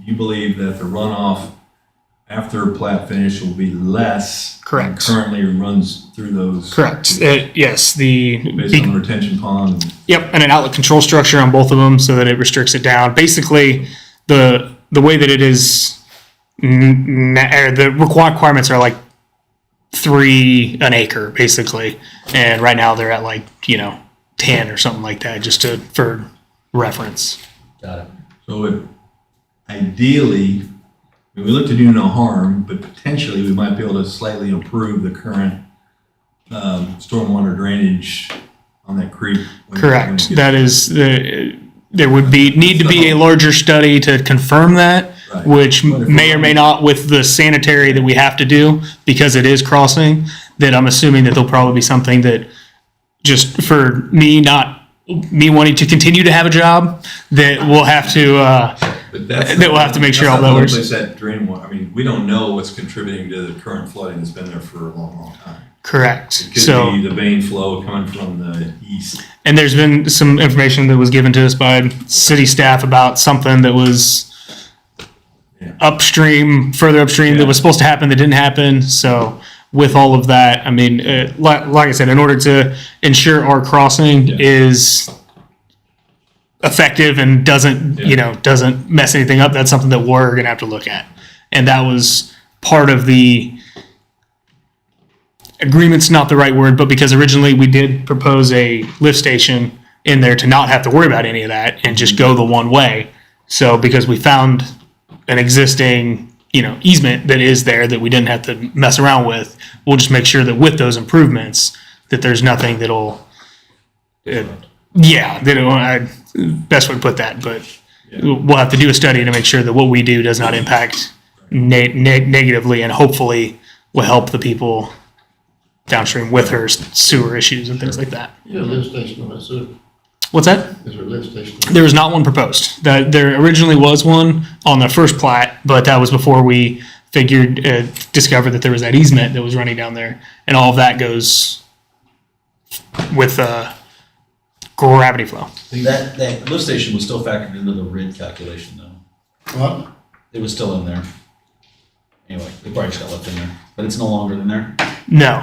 you believe that the runoff after plat finish will be less. Correct. Than currently runs through those. correct. Yes, Based on the retention pond. Yep, and an outlet control structure on both of them so that it restricts it down. Basically, the way that it is, the requirements are like 3 an acre basically, and right now they're at like 10 or something like that, just for reference. Got it. So ideally, we look to do no harm, but potentially we might be able to slightly improve the current stormwater drainage on that creek. when Correct. we get- That is there would need to be a larger study to confirm that. Right. Which But if may we're- or may not with the sanitary that we have to do because it is crossing, that I'm assuming that there'll probably be something that just for me, not me wanting to continue to have a job, that we'll have to, But that's that we'll have to make sure all that works. That's not the only place that drain water, I mean, we don't know what's contributing to the current flooding that's been there for a long, long time. Correct. It could So, be the vein flow coming from the east. and there's been some information that was given to us by city staff about something that was Yeah. further upstream Yeah. that was supposed to happen that didn't happen. So with all of that, I mean, like I said, in order to ensure our crossing Yeah. is effective and doesn't, Yeah. doesn't mess anything up, that's something that we're gonna have to look at. And that was part of the agreement's not the right word, but because originally we did propose a lift station in there to not have to worry about any of that and just go the one way. So because we found an existing, easement that is there that we didn't have to mess around with, we'll just make sure that with those improvements, that there's nothing that'll, best way to put that, but we'll have to do a study to make sure that what we do does not impact negatively and hopefully will help the people downstream with her sewer issues and things like that. Yeah, lift station on that sewer. What's that? Is there a lift station? There was not one proposed. There originally was one on the first plat, but that was before we discovered that there was that easement that was running down there, and all of that goes with gravity flow. That lift station was still factored into the RID calculation though. What? It was still in there. Anyway, it probably just got left in there, but it's no longer in there. No.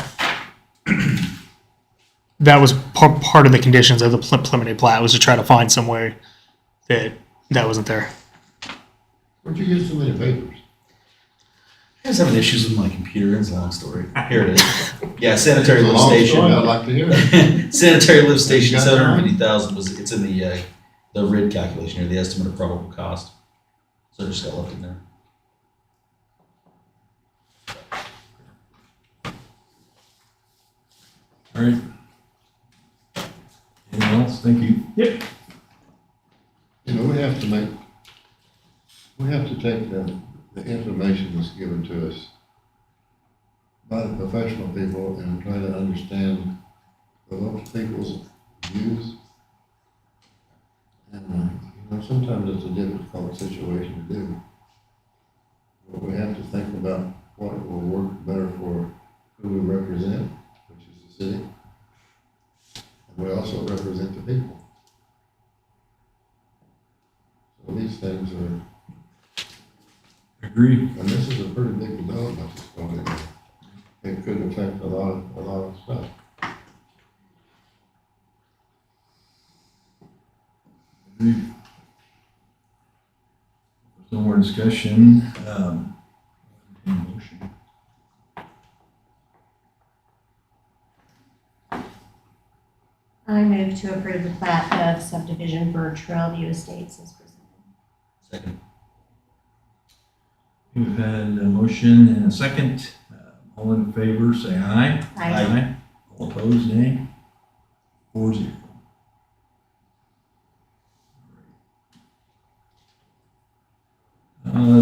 That was part of the conditions of the preliminary plat, was to try to find somewhere that wasn't there. Where'd you get so many papers? I was having issues with my computer. It's a long story. Here it is. Yeah, sanitary It's a lift long station. story, I'd like to hear it. Sanitary lift station, You got that right? 750,000 it's in the RID calculation here, the estimate of probable cost. So it just got left in there. All right. Anything else? Thank you. Yep. You know, we have to take the information that's given to us by the professional people and try to understand the local people's views. And, you know, sometimes it's a difficult situation to do. But we have to think about what will work better for who we represent, which is the city. And we also represent the people. So these things are, Agree. and this is a pretty big development that's going on. It could affect a lot of stuff. Agreed. There's no more discussion. Motion. I move to approve the plat of subdivision for Trailview Estates as presented. Second. We've had a motion and a second. All in favor, say aye. Aye. All opposed, nay. 4-0.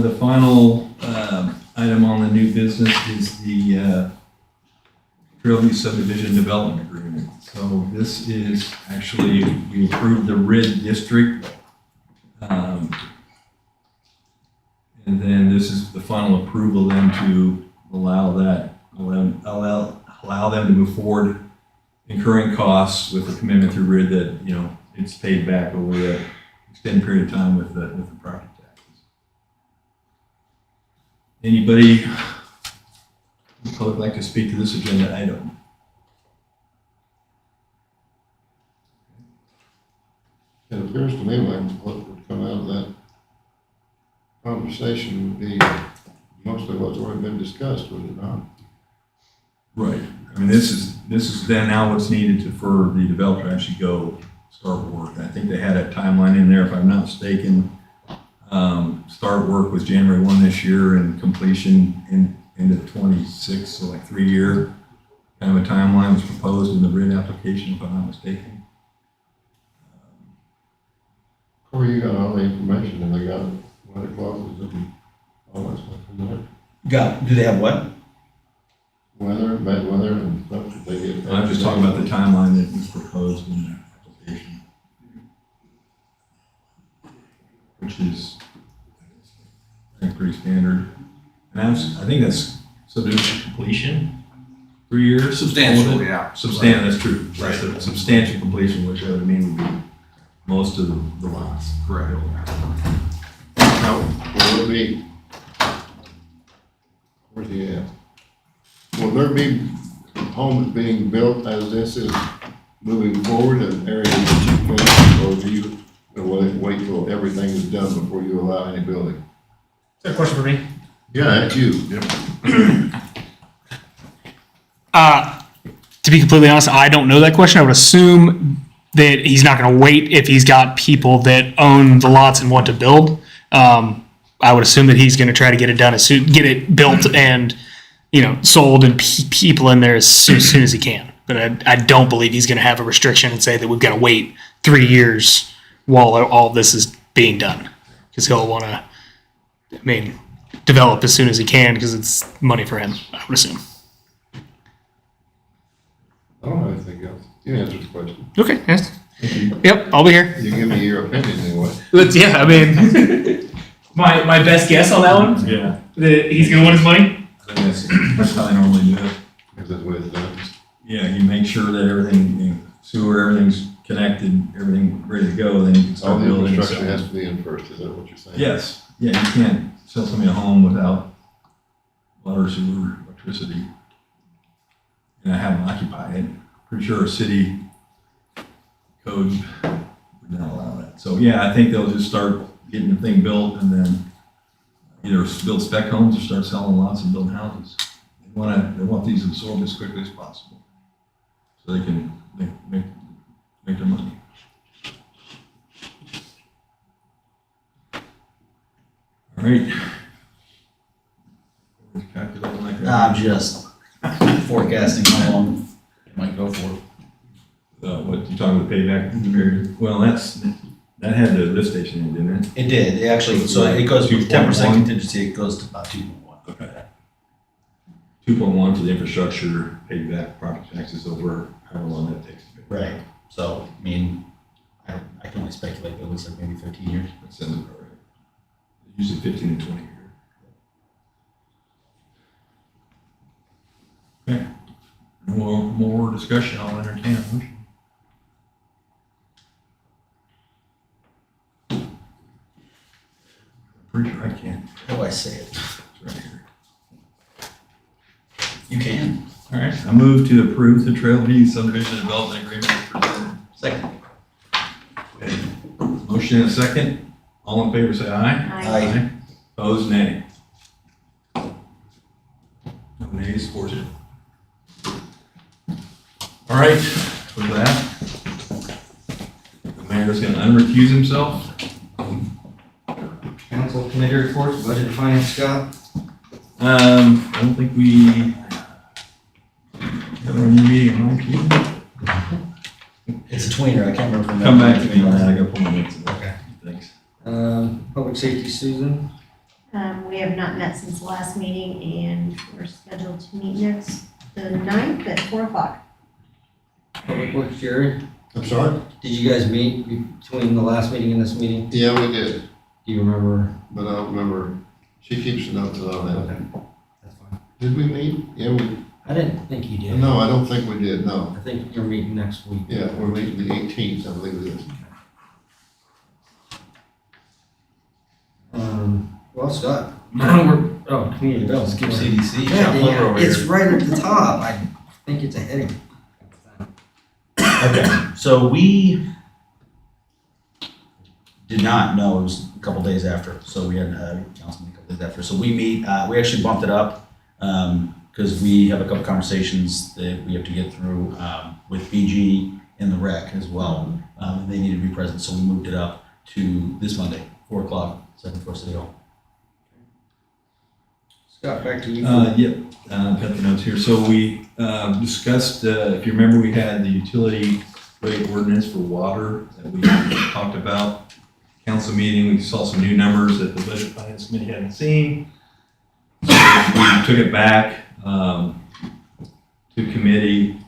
The final item on the new business is the Trailview Subdivision Development Agreement. So this is actually, we approved the RID district. And then this is the final approval then to allow them to move forward, incurring costs with a commitment through RID that, you know, it's paid back over an extended period of time with the property taxes. Anybody in the public like to speak to this agenda item? It appears to me like what would come out of that conversation would be mostly what's already been discussed, would it not? Right. I mean, this is then now what's needed for the developer to actually go start work. I think they had a timeline in there, if I'm not mistaken. Start work was January 1 this year and completion into 26, so like 3-year kind of a timeline was proposed in the RID application, if I'm not mistaken. Corey, you got all the information and they got weather clauses and all that stuff in there? Do they have what? Weather, bad weather and stuff that they get. I'm just talking about the timeline that was proposed in the application, which is, I think, pretty standard. And I think that's subdivision completion, 3 years. Substantial, yeah. Substantial, that's true. Right. That's a substantial completion, which I would mean would be most of the lots. Correct. Now, will it be, where's he at? Will there be homes being built as this is moving forward in areas that you plan, or do you wait till everything is done before you allow any building? Is that a question for me? Yeah, that's you. To be completely honest, I don't know that question. I would assume that he's not going to wait if he's got people that own the lots and want to build. I would assume that he's going to try to get it done get it built and, you know, sold and people in there as soon as he can. But I don't believe he's going to have a restriction and say that we've got to wait 3 years while all this is being done, because he'll want to, develop as soon as he can because it's money for him, I would assume. I don't have anything else. You answered the question. Okay. Yes. Yep. I'll be here. You give me your opinion anyway. My best guess on that one, Yeah. that he's going to want his money. I think that's how I normally do it. Because that's the way it's done. Yeah, you make sure that everything, you know, sewer, everything's connected, everything ready to go, then you can All start the building. infrastructure has to be in first, is that what you're saying? Yes, yeah, you can't sell somebody a home without water, sewer, electricity. And I haven't occupied it. Pretty sure a city code would not allow that. So, yeah, I think they'll just start getting the thing built and then either build spec homes or start selling lots and building houses. They want these absorbed as quickly as possible so they can make their money. All right. Calculating like that. I'm just forecasting how long it might go for it. What, you talking about the payback period? Well, that had the lift station in, didn't it? It did, it actually, so it goes with 10% 2.1. contingency, it goes to about 2.1. Okay. 2.1 for the infrastructure, paid back property taxes over however long that takes. Right, so, I mean, I can only speculate, but it looks like maybe 13 years. That sounds about right. Usually 15 to 20 years. Okay. No more discussion, I'll entertain a motion. I'm pretty sure I can. How do I say it? It's right here. You can. All right, I move to approve the Trailview subdivision development agreement as presented. Second. Okay. Motion and a second. All in favor, say aye. Aye. Opposed, nay. No nays, 4-0. All right, with that, the mayor's gonna unrecuse himself. Council committee reports, budget and finance, Scott? I don't think we have any meeting, huh? It's a tweener, I can't remember. from Come that. back to me on that, I got 4 minutes. Okay. Thanks. Public safety, Susan? We have not met since the last meeting, and we're scheduled to meet next, the 9th at 4 o'clock. Public works, Jerry? I'm sorry? Did you guys meet between the last meeting and this meeting? Yeah, we did, Do you remember? but I don't remember. She keeps notes on that. Okay, that's fine. Did we meet? Yeah, we, I didn't think you did. no, I don't think we did, no. I think you're meeting next week. Yeah, we're meeting the 18th, I believe it is. Well, Scott, community development. Skip CDC. Yeah, Jump over over it's here. right at the top. I think it's a heading. Okay, so we did not know, it was a couple days after, so we had a council meeting a couple days after. So we meet, we actually bumped it up, because we have a couple conversations that we have to get through, with BG and the rec as well. They needed to be present, so we moved it up to this Monday, 4 o'clock, 7th floor City Hall. Scott, back to you. Yep, got the notes here. So we discussed, if you remember, we had the utility rate ordinance for water that we talked about. Council meeting, we saw some new numbers that the Budget Finance Committee hadn't seen. So we took it back to committee,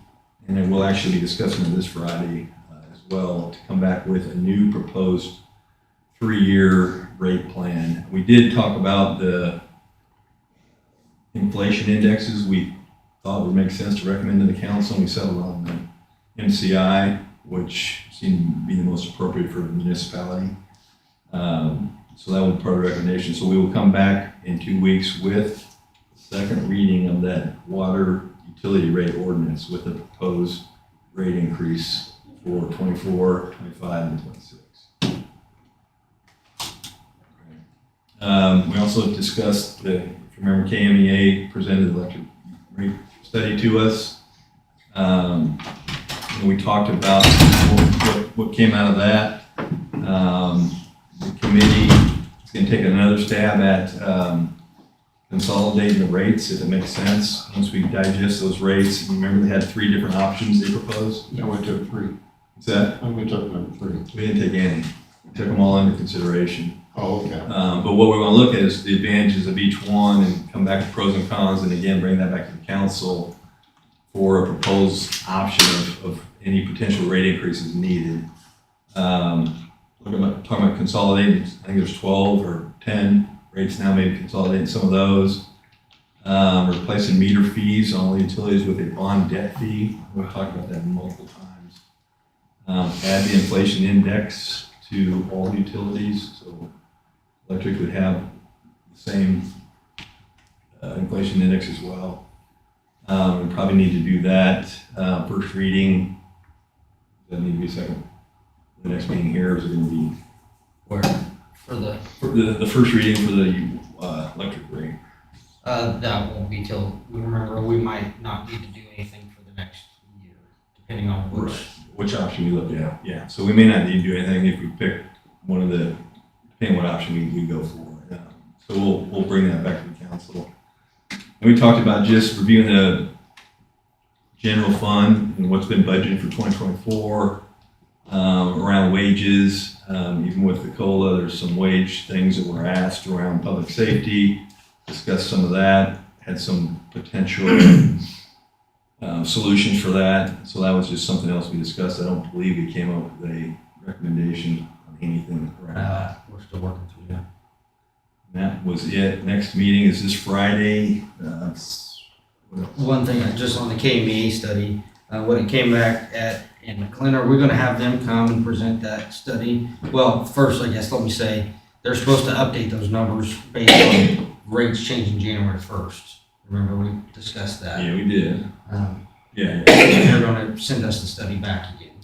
and then we'll actually be discussing it this Friday as well to come back with a new proposed 3-year rate plan. We did talk about the inflation indexes. We thought it would make sense to recommend to the council, and we settled on the MCI, which seemed to be the most appropriate for the municipality. So that was part of the recommendation. So we will come back in 2 weeks with the second reading of that water utility rate ordinance with a proposed rate increase for 24, 25, and 26. We also discussed if you remember, KMEA presented the electric rate study to us. And we talked about what came out of that. The committee is going to take another stab at consolidating the rates, if it makes sense, once we digest those rates. Remember, they had 3 different options they proposed? Yeah, we took 3. What's that? And we took number 3. We didn't take any. We took them all into consideration. Oh, okay. But what we're going to look at is the advantages of each one and come back to pros and cons, and again, bring that back to the council for a proposed option of any potential rate increases needed. Talking about consolidating, I think there's 12 or 10 rates now, maybe consolidating some of those. Replacing meter fees on all the utilities with a bond debt fee. We've talked about that multiple times. Add the inflation index to all the utilities, so electric would have the same inflation index as well. We probably need to do that. First reading, does that need to be second? The next meeting here, or is it going to be? Where? For The first reading for the electric rate. That won't be till, remember, we might not need to do anything for the next year, depending on Which option we look at, yeah. So we may not need to do anything if we pick one of the, depending on what option we go for. So we'll bring that back to the council. And we talked about just reviewing the general fund and what's been budgeted for 2024, around wages, even with the COLA, there's some wage things that were asked around public safety, discussed some of that, had some potential solutions for that. So that was just something else we discussed. I don't believe we came up with a recommendation on anything around that. We're still working through that. And that was it. Next meeting is this Friday. One thing, just on the KMEA study, what it came back at in McLean, are we gonna have them come and present that study? Well, first, I guess, let me say, they're supposed to update those numbers based on rates changing January 1st. Remember, we discussed that. Yeah, we did. Yeah. They're gonna send us the study back again.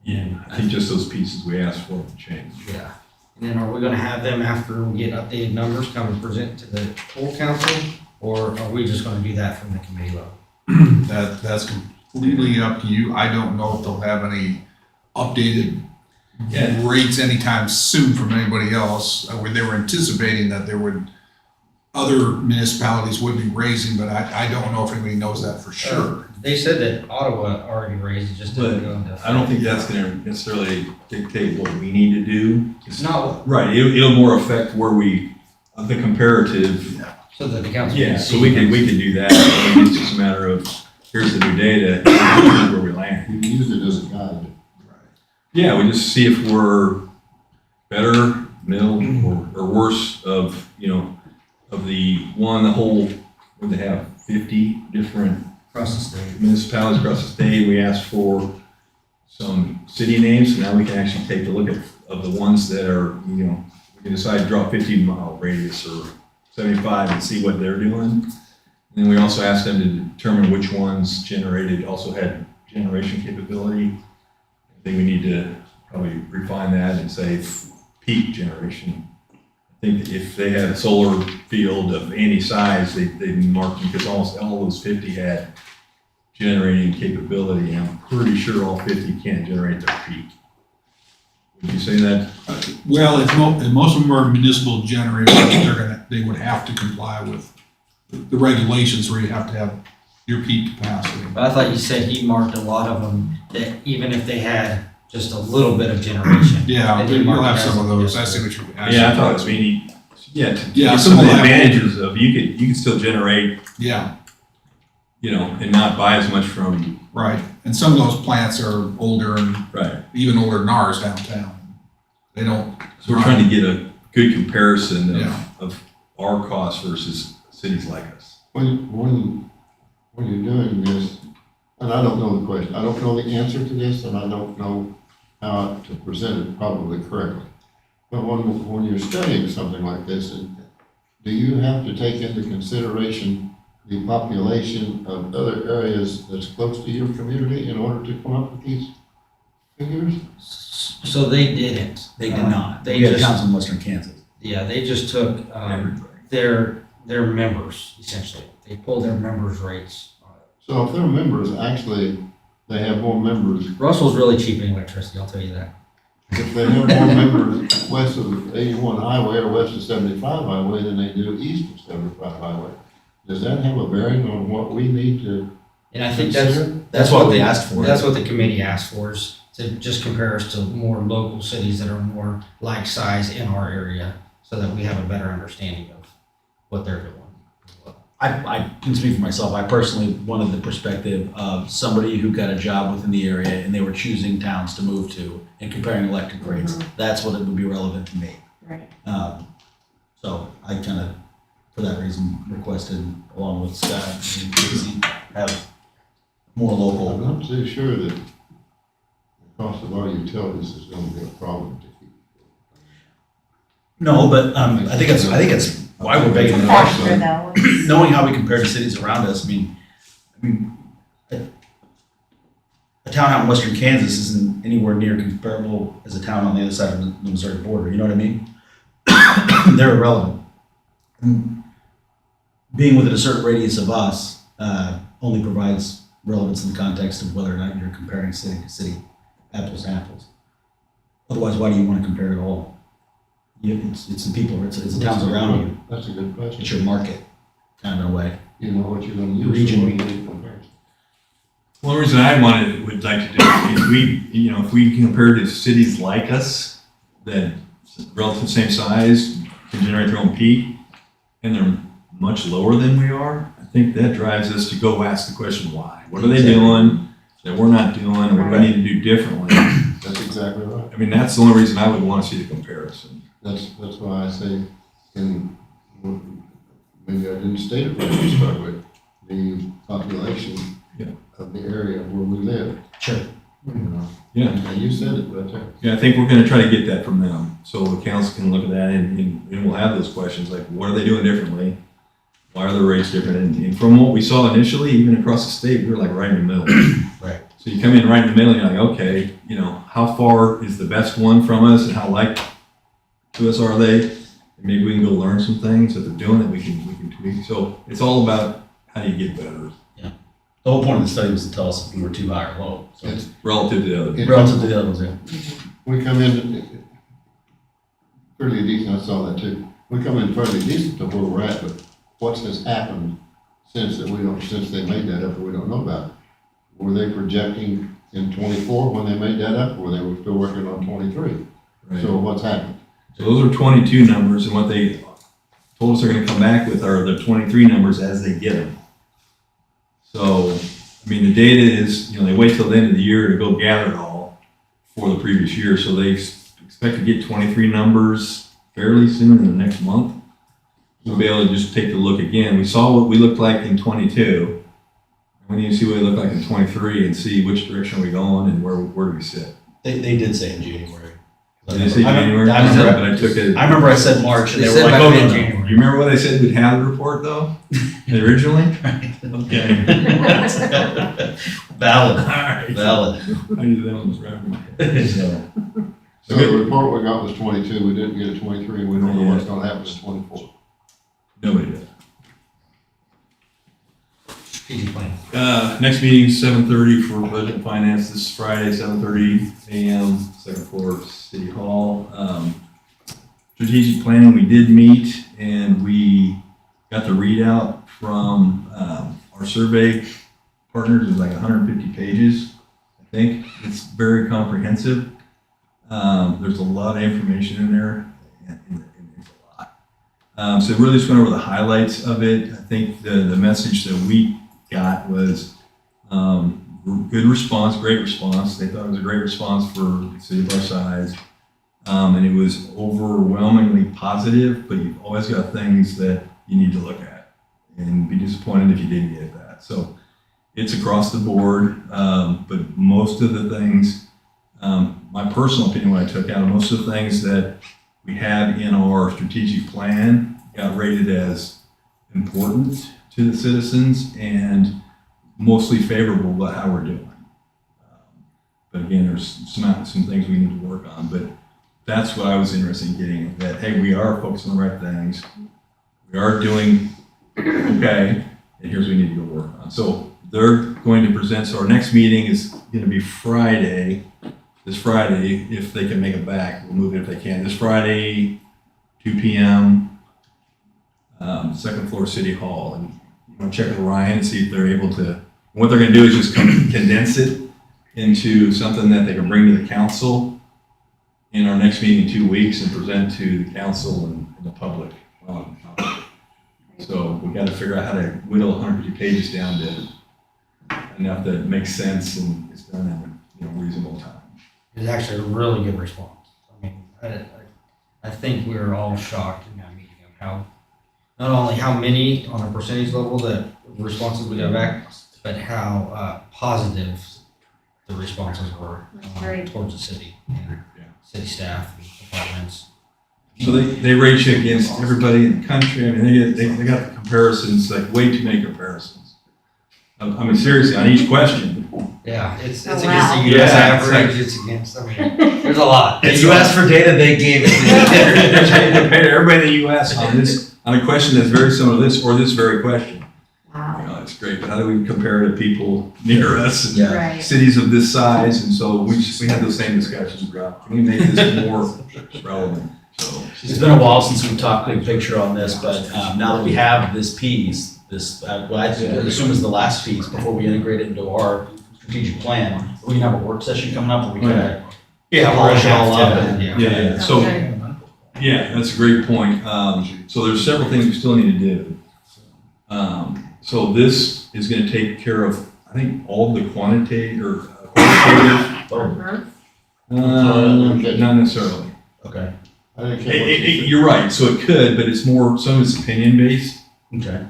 Yeah, I think just those pieces we asked for to change. Yeah. And then are we gonna have them, after we get updated numbers, come and present to the full council? Or are we just gonna do that from the committee level? That's completely up to you. I don't know if they'll have any updated rates anytime soon from anybody else. They were anticipating that other municipalities would be raising, but I don't know if anybody knows that for sure. They said that Ottawa already raised it, just didn't go into. I don't think that's gonna necessarily dictate what we need to do. It's not, Right, it'll more affect where the comparative. so that the council. Yeah, can so see. we can do that. I mean, it's just a matter of, here's the new data, here's where we land. You can use it as a guide. Yeah, we just see if we're better, middle, or worse of the whole, what they have, 50 different Across the state. municipalities across the state. We asked for some city names, so now we can actually take a look of the ones that are, we can decide to draw 50-mile radius or 75 and see what they're doing. And then we also asked them to determine which ones also had generation capability. I think we need to probably refine that and say peak generation. I think that if they had a solar field of any size, they'd mark them, because almost all those 50 had generating capability. And I'm pretty sure all 50 can't generate their peak. Would you say that? Well, if most of them are municipal generators, they would have to comply with the regulations where you have to have your peak capacity. But I thought you said he marked a lot of them, that even if they had just a little bit of generation. Yeah, that he you'll marked have as some of those. I yes, see sir. what you're asking. Yeah, I thought it was maybe, to Yeah, get some some of the will have- advantages of, you could still generate, Yeah, and not buy as much from. right. And some of those plants are older and Right. even older than ours downtown. They don't. So we're trying to get a good comparison Yeah. of our costs versus cities like us. When you're doing this, and I don't know the question, I don't know the answer to this, and I don't know how to present it probably correctly. But when you're studying something like this, do you have to take into consideration the population of other areas that's close to your community in order to come up with these figures? So they didn't. They did not. They We had just, towns in western Kansas. yeah, they just took, their members, essentially. They pulled their members' rates. So if they're members, actually, they have more members. Russell's really cheap in electricity, I'll tell you that. If they have more members west of 81 highway or west of 75 highway than they do east of 75 highway, does that have a bearing on what we need to And I think consider? That's what they asked for. That's what the committee asked for, is to just compare us to more local cities that are more like size in our area, so that we have a better understanding of what they're doing. I can speak for myself. I personally wanted the perspective of somebody who got a job within the area and they were choosing towns to move to and comparing electric rates. That's what it would be relevant to me. Right. So I kind of, for that reason, requested, along with Scott and Casey, have more I'm local. not too sure that the cost of our utilities is going to be a problem to keep. No, but I think it's why we're begging the Factor question. though. Knowing how we compare to cities around us, I mean, a town out in western Kansas isn't anywhere near comparable as a town on the other side of the Missouri border. You know what I mean? They're irrelevant. And being within a certain radius of us only provides relevance in the context of whether or not you're comparing city to city, apples to apples. Otherwise, why do you want to compare at all? It's the people, it's the towns around you. That's a good question. It's your market, kind of in a way. You know what you're going to use. Region. so what you need to compare. One reason would like to do is if we compare to cities like us that relative same size can generate their own peak, and they're much lower than we are, I think that drives us to go ask the question, why? What are they doing that we're not doing, or what do I need to do differently? That's exactly right. I mean, that's the only reason I would want to see the comparison. That's why I say, maybe I didn't state it right to start with, the population of the area where we live. Sure. You know, Yeah. and you said it right there. Yeah, I think we're gonna try to get that from them, so the council can look at that and we'll have those questions, like, what are they doing differently? Why are the rates different? And from what we saw initially, even across the state, we were like right in the middle. Right. So you come in right in the middle, and you're like, okay, how far is the best one from us, and how like to us are they? And maybe we can go learn some things. If they're doing it, we can tweak. So it's all about how do you get better. The whole point of the study was to tell us if we were too high or low. So It's Relative to the other. relative to the other ones, yeah. We come in fairly decent, I saw that too. We come in fairly decent to where we're at, but what has happened since they made that up, we don't know about it? Were they projecting in 24 when they made that up, or they were still working on 23? Right. So what's happened? So those are 22 numbers, and what they told us they're gonna come back with are the 23 numbers as they get them. So, I mean, the data is, they wait till the end of the year to go gather it all for the previous year, so they expect to get 23 numbers fairly soon in the next month. We'll be able to just take a look again. We saw what we looked like in 22. We need to see what we look like in 23 and see which direction are we going and where do we sit. They did say in January. Did they say January? I remember I said March, and they were like, oh, no, no. You remember what they said we'd have the report though? Originally? Okay. Valid. All right. Valid. I knew that one was right. in my head. So the report we got was 22, we didn't get a 23, we don't know what's gonna happen in 24. Nobody did. Strategic plan. Next meeting is 7:30 for budget and finance this Friday, 7:30 a.m., second floor of City Hall. Strategic planning, we did meet and we got the readout from our survey partners. It was like 150 pages, I think. It's very comprehensive. There's a lot of information in there, and it's a lot. So really just went over the highlights of it. I think the message that we got was good response, great response. They thought it was a great response for a city of our size. And it was overwhelmingly positive, but you've always got things that you need to look at and be disappointed if you didn't get that. So it's across the board, but most of the things, my personal opinion, what I took out, most of the things that we had in our strategic plan got rated as important to the citizens and mostly favorable about how we're doing. But again, there's some things we need to work on, but that's what I was interested in getting, that, hey, we are focusing on the right things. We are doing okay, and here's what we need to go work on. So they're going to present, so our next meeting is going to be this Friday, if they can make it back. We'll move it if they can. This Friday, 2 p.m., second floor City Hall. And check with Ryan and see if they're able to, what they're going to do is just condense it into something that they can bring to the council in our next meeting in 2 weeks and present to the council and the public. So we got to figure out how to whittle 150 pages down to enough that makes sense and it's done in a reasonable time. It was actually a really good response. I mean, I think we were all shocked in that meeting of how, not only how many on a percentage level the responses we got back, but how positive the responses were towards the city and city staff and departments. So they rate you against everybody in the country. I mean, they got the comparisons, like way too many comparisons. I mean, seriously, on each question. Yeah, it's Oh, against wow. the U.S. Yeah, it's average. It's against. I mean, there's a lot. It's You asked for data, they gave it. Compared to everybody in the U.S. on a question that's very similar to this or this very question. Wow. It's great, but how do we compare to people near us and Right. cities of this size? And so we had those same discussions about, can we make this more relevant? So It's been a while since we've talked big picture on this, but now that we have this piece, what I assume is the last piece before we integrate it into our strategic plan. We can have a work session coming up where we can Yeah, polish it all up. and- Yeah, so, yeah, that's a great point. So there's several things we still need to do. So this is gonna take care of, I think, all the quantitative, not necessarily. Okay, I didn't catch what you said. You're right, so it could, but it's more, some of it's opinion based, okay.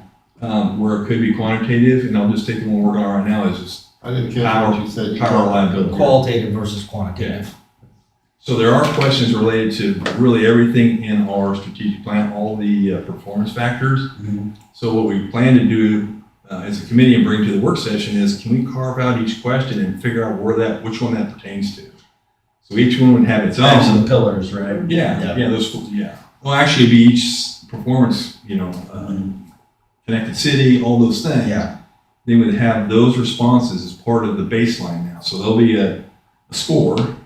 where it could be quantitative, and I'll just take the one we're working on right now is just I didn't catch what you said. power reliability. Qualitative versus quantitative. So there are questions related to really everything in our strategic plan, all the performance factors. Mhm. So what we plan to do as a committee and bring to the work session is, can we carve out each question and figure out which one that pertains to? So each one would have its Types own. of the pillars, right? Yeah, yeah. Well, actually, it'd be each performance, connected city, all those things. Yeah. They would have those responses as part of the baseline now. So there'll be a score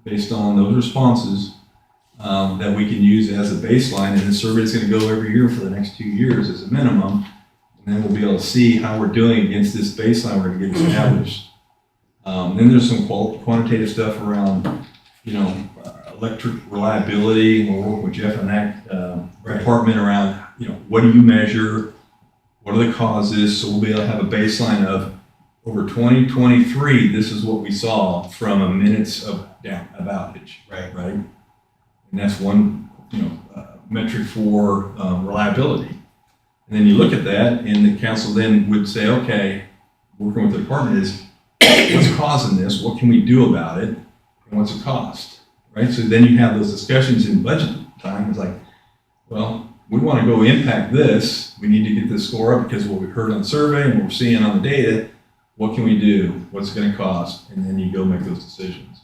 based on those responses that we can use as a baseline, and the survey's going to go every year for the next 2 years as a minimum, and then we'll be able to see how we're doing against this baseline we're going to get established. Then there's some quantitative stuff around, electric reliability, and we'll work with Jeff and that department around, what do you measure, what are the causes, so we'll be able to have a baseline of over 2023, this is what we saw from a minutes of outage. Right. Right? And that's one, metric for reliability. And then you look at that, and the council then would say, okay, working with the department is, what's causing this? What can we do about it? And what's it cost? Right? So then you have those discussions in budget time. It's like, well, we want to go impact this. We need to get this score up because of what we heard on the survey and what we're seeing on the data. What can we do? What's it going to cost? And then you go make those decisions.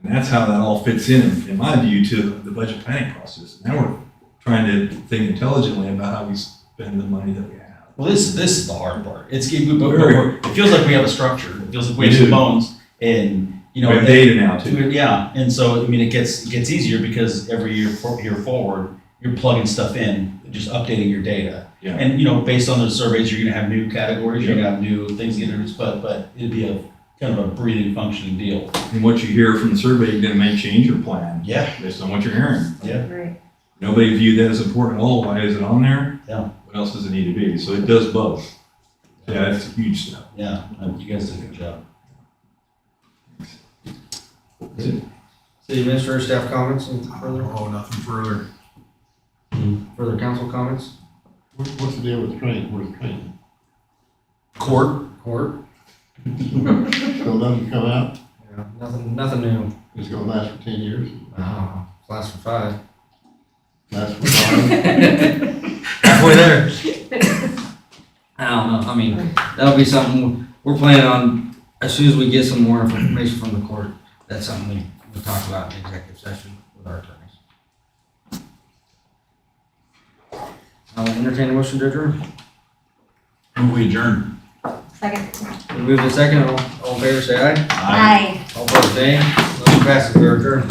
And that's how that all fits in my view, to the budget planning process. Now we're trying to think intelligently about how we spend the money that we have. Well, this is the hard part. It feels like we have a structure. It feels like we have some bones, and We have data now too. Yeah, and so it gets easier because every year forward, you're plugging stuff in, just updating your data. Yeah. And based on those surveys, you're gonna have new categories, you're gonna have new things getting introduced, but it'd be a kind of a breathing, functioning deal. And what you hear from the survey, you're going to change your plan. Yeah. Based on what you're hearing. Yeah. Right. Nobody viewed that as important. Oh, why is it on there? Yeah. What else does it need to be? So it does both. Yeah, it's a huge step. Yeah, you guys did a good job. City administrator, staff comments, anything further? Oh, nothing further. Further council comments? What's the deal with train? Where's the train? Court. Still doesn't come out? Yeah, nothing new. It's gonna last for 10 years? Last for 5. Last for 5? Halfway there. I don't know, I mean, that'll be something we're planning on, as soon as we get some more information from the court, that's something we'll talk about in executive session with our attorneys. I'll entertain a motion to adjourn. When we adjourn. Second. We move to second, all in favor say aye. Aye. All opposed nay. Motion passes, we are adjourned.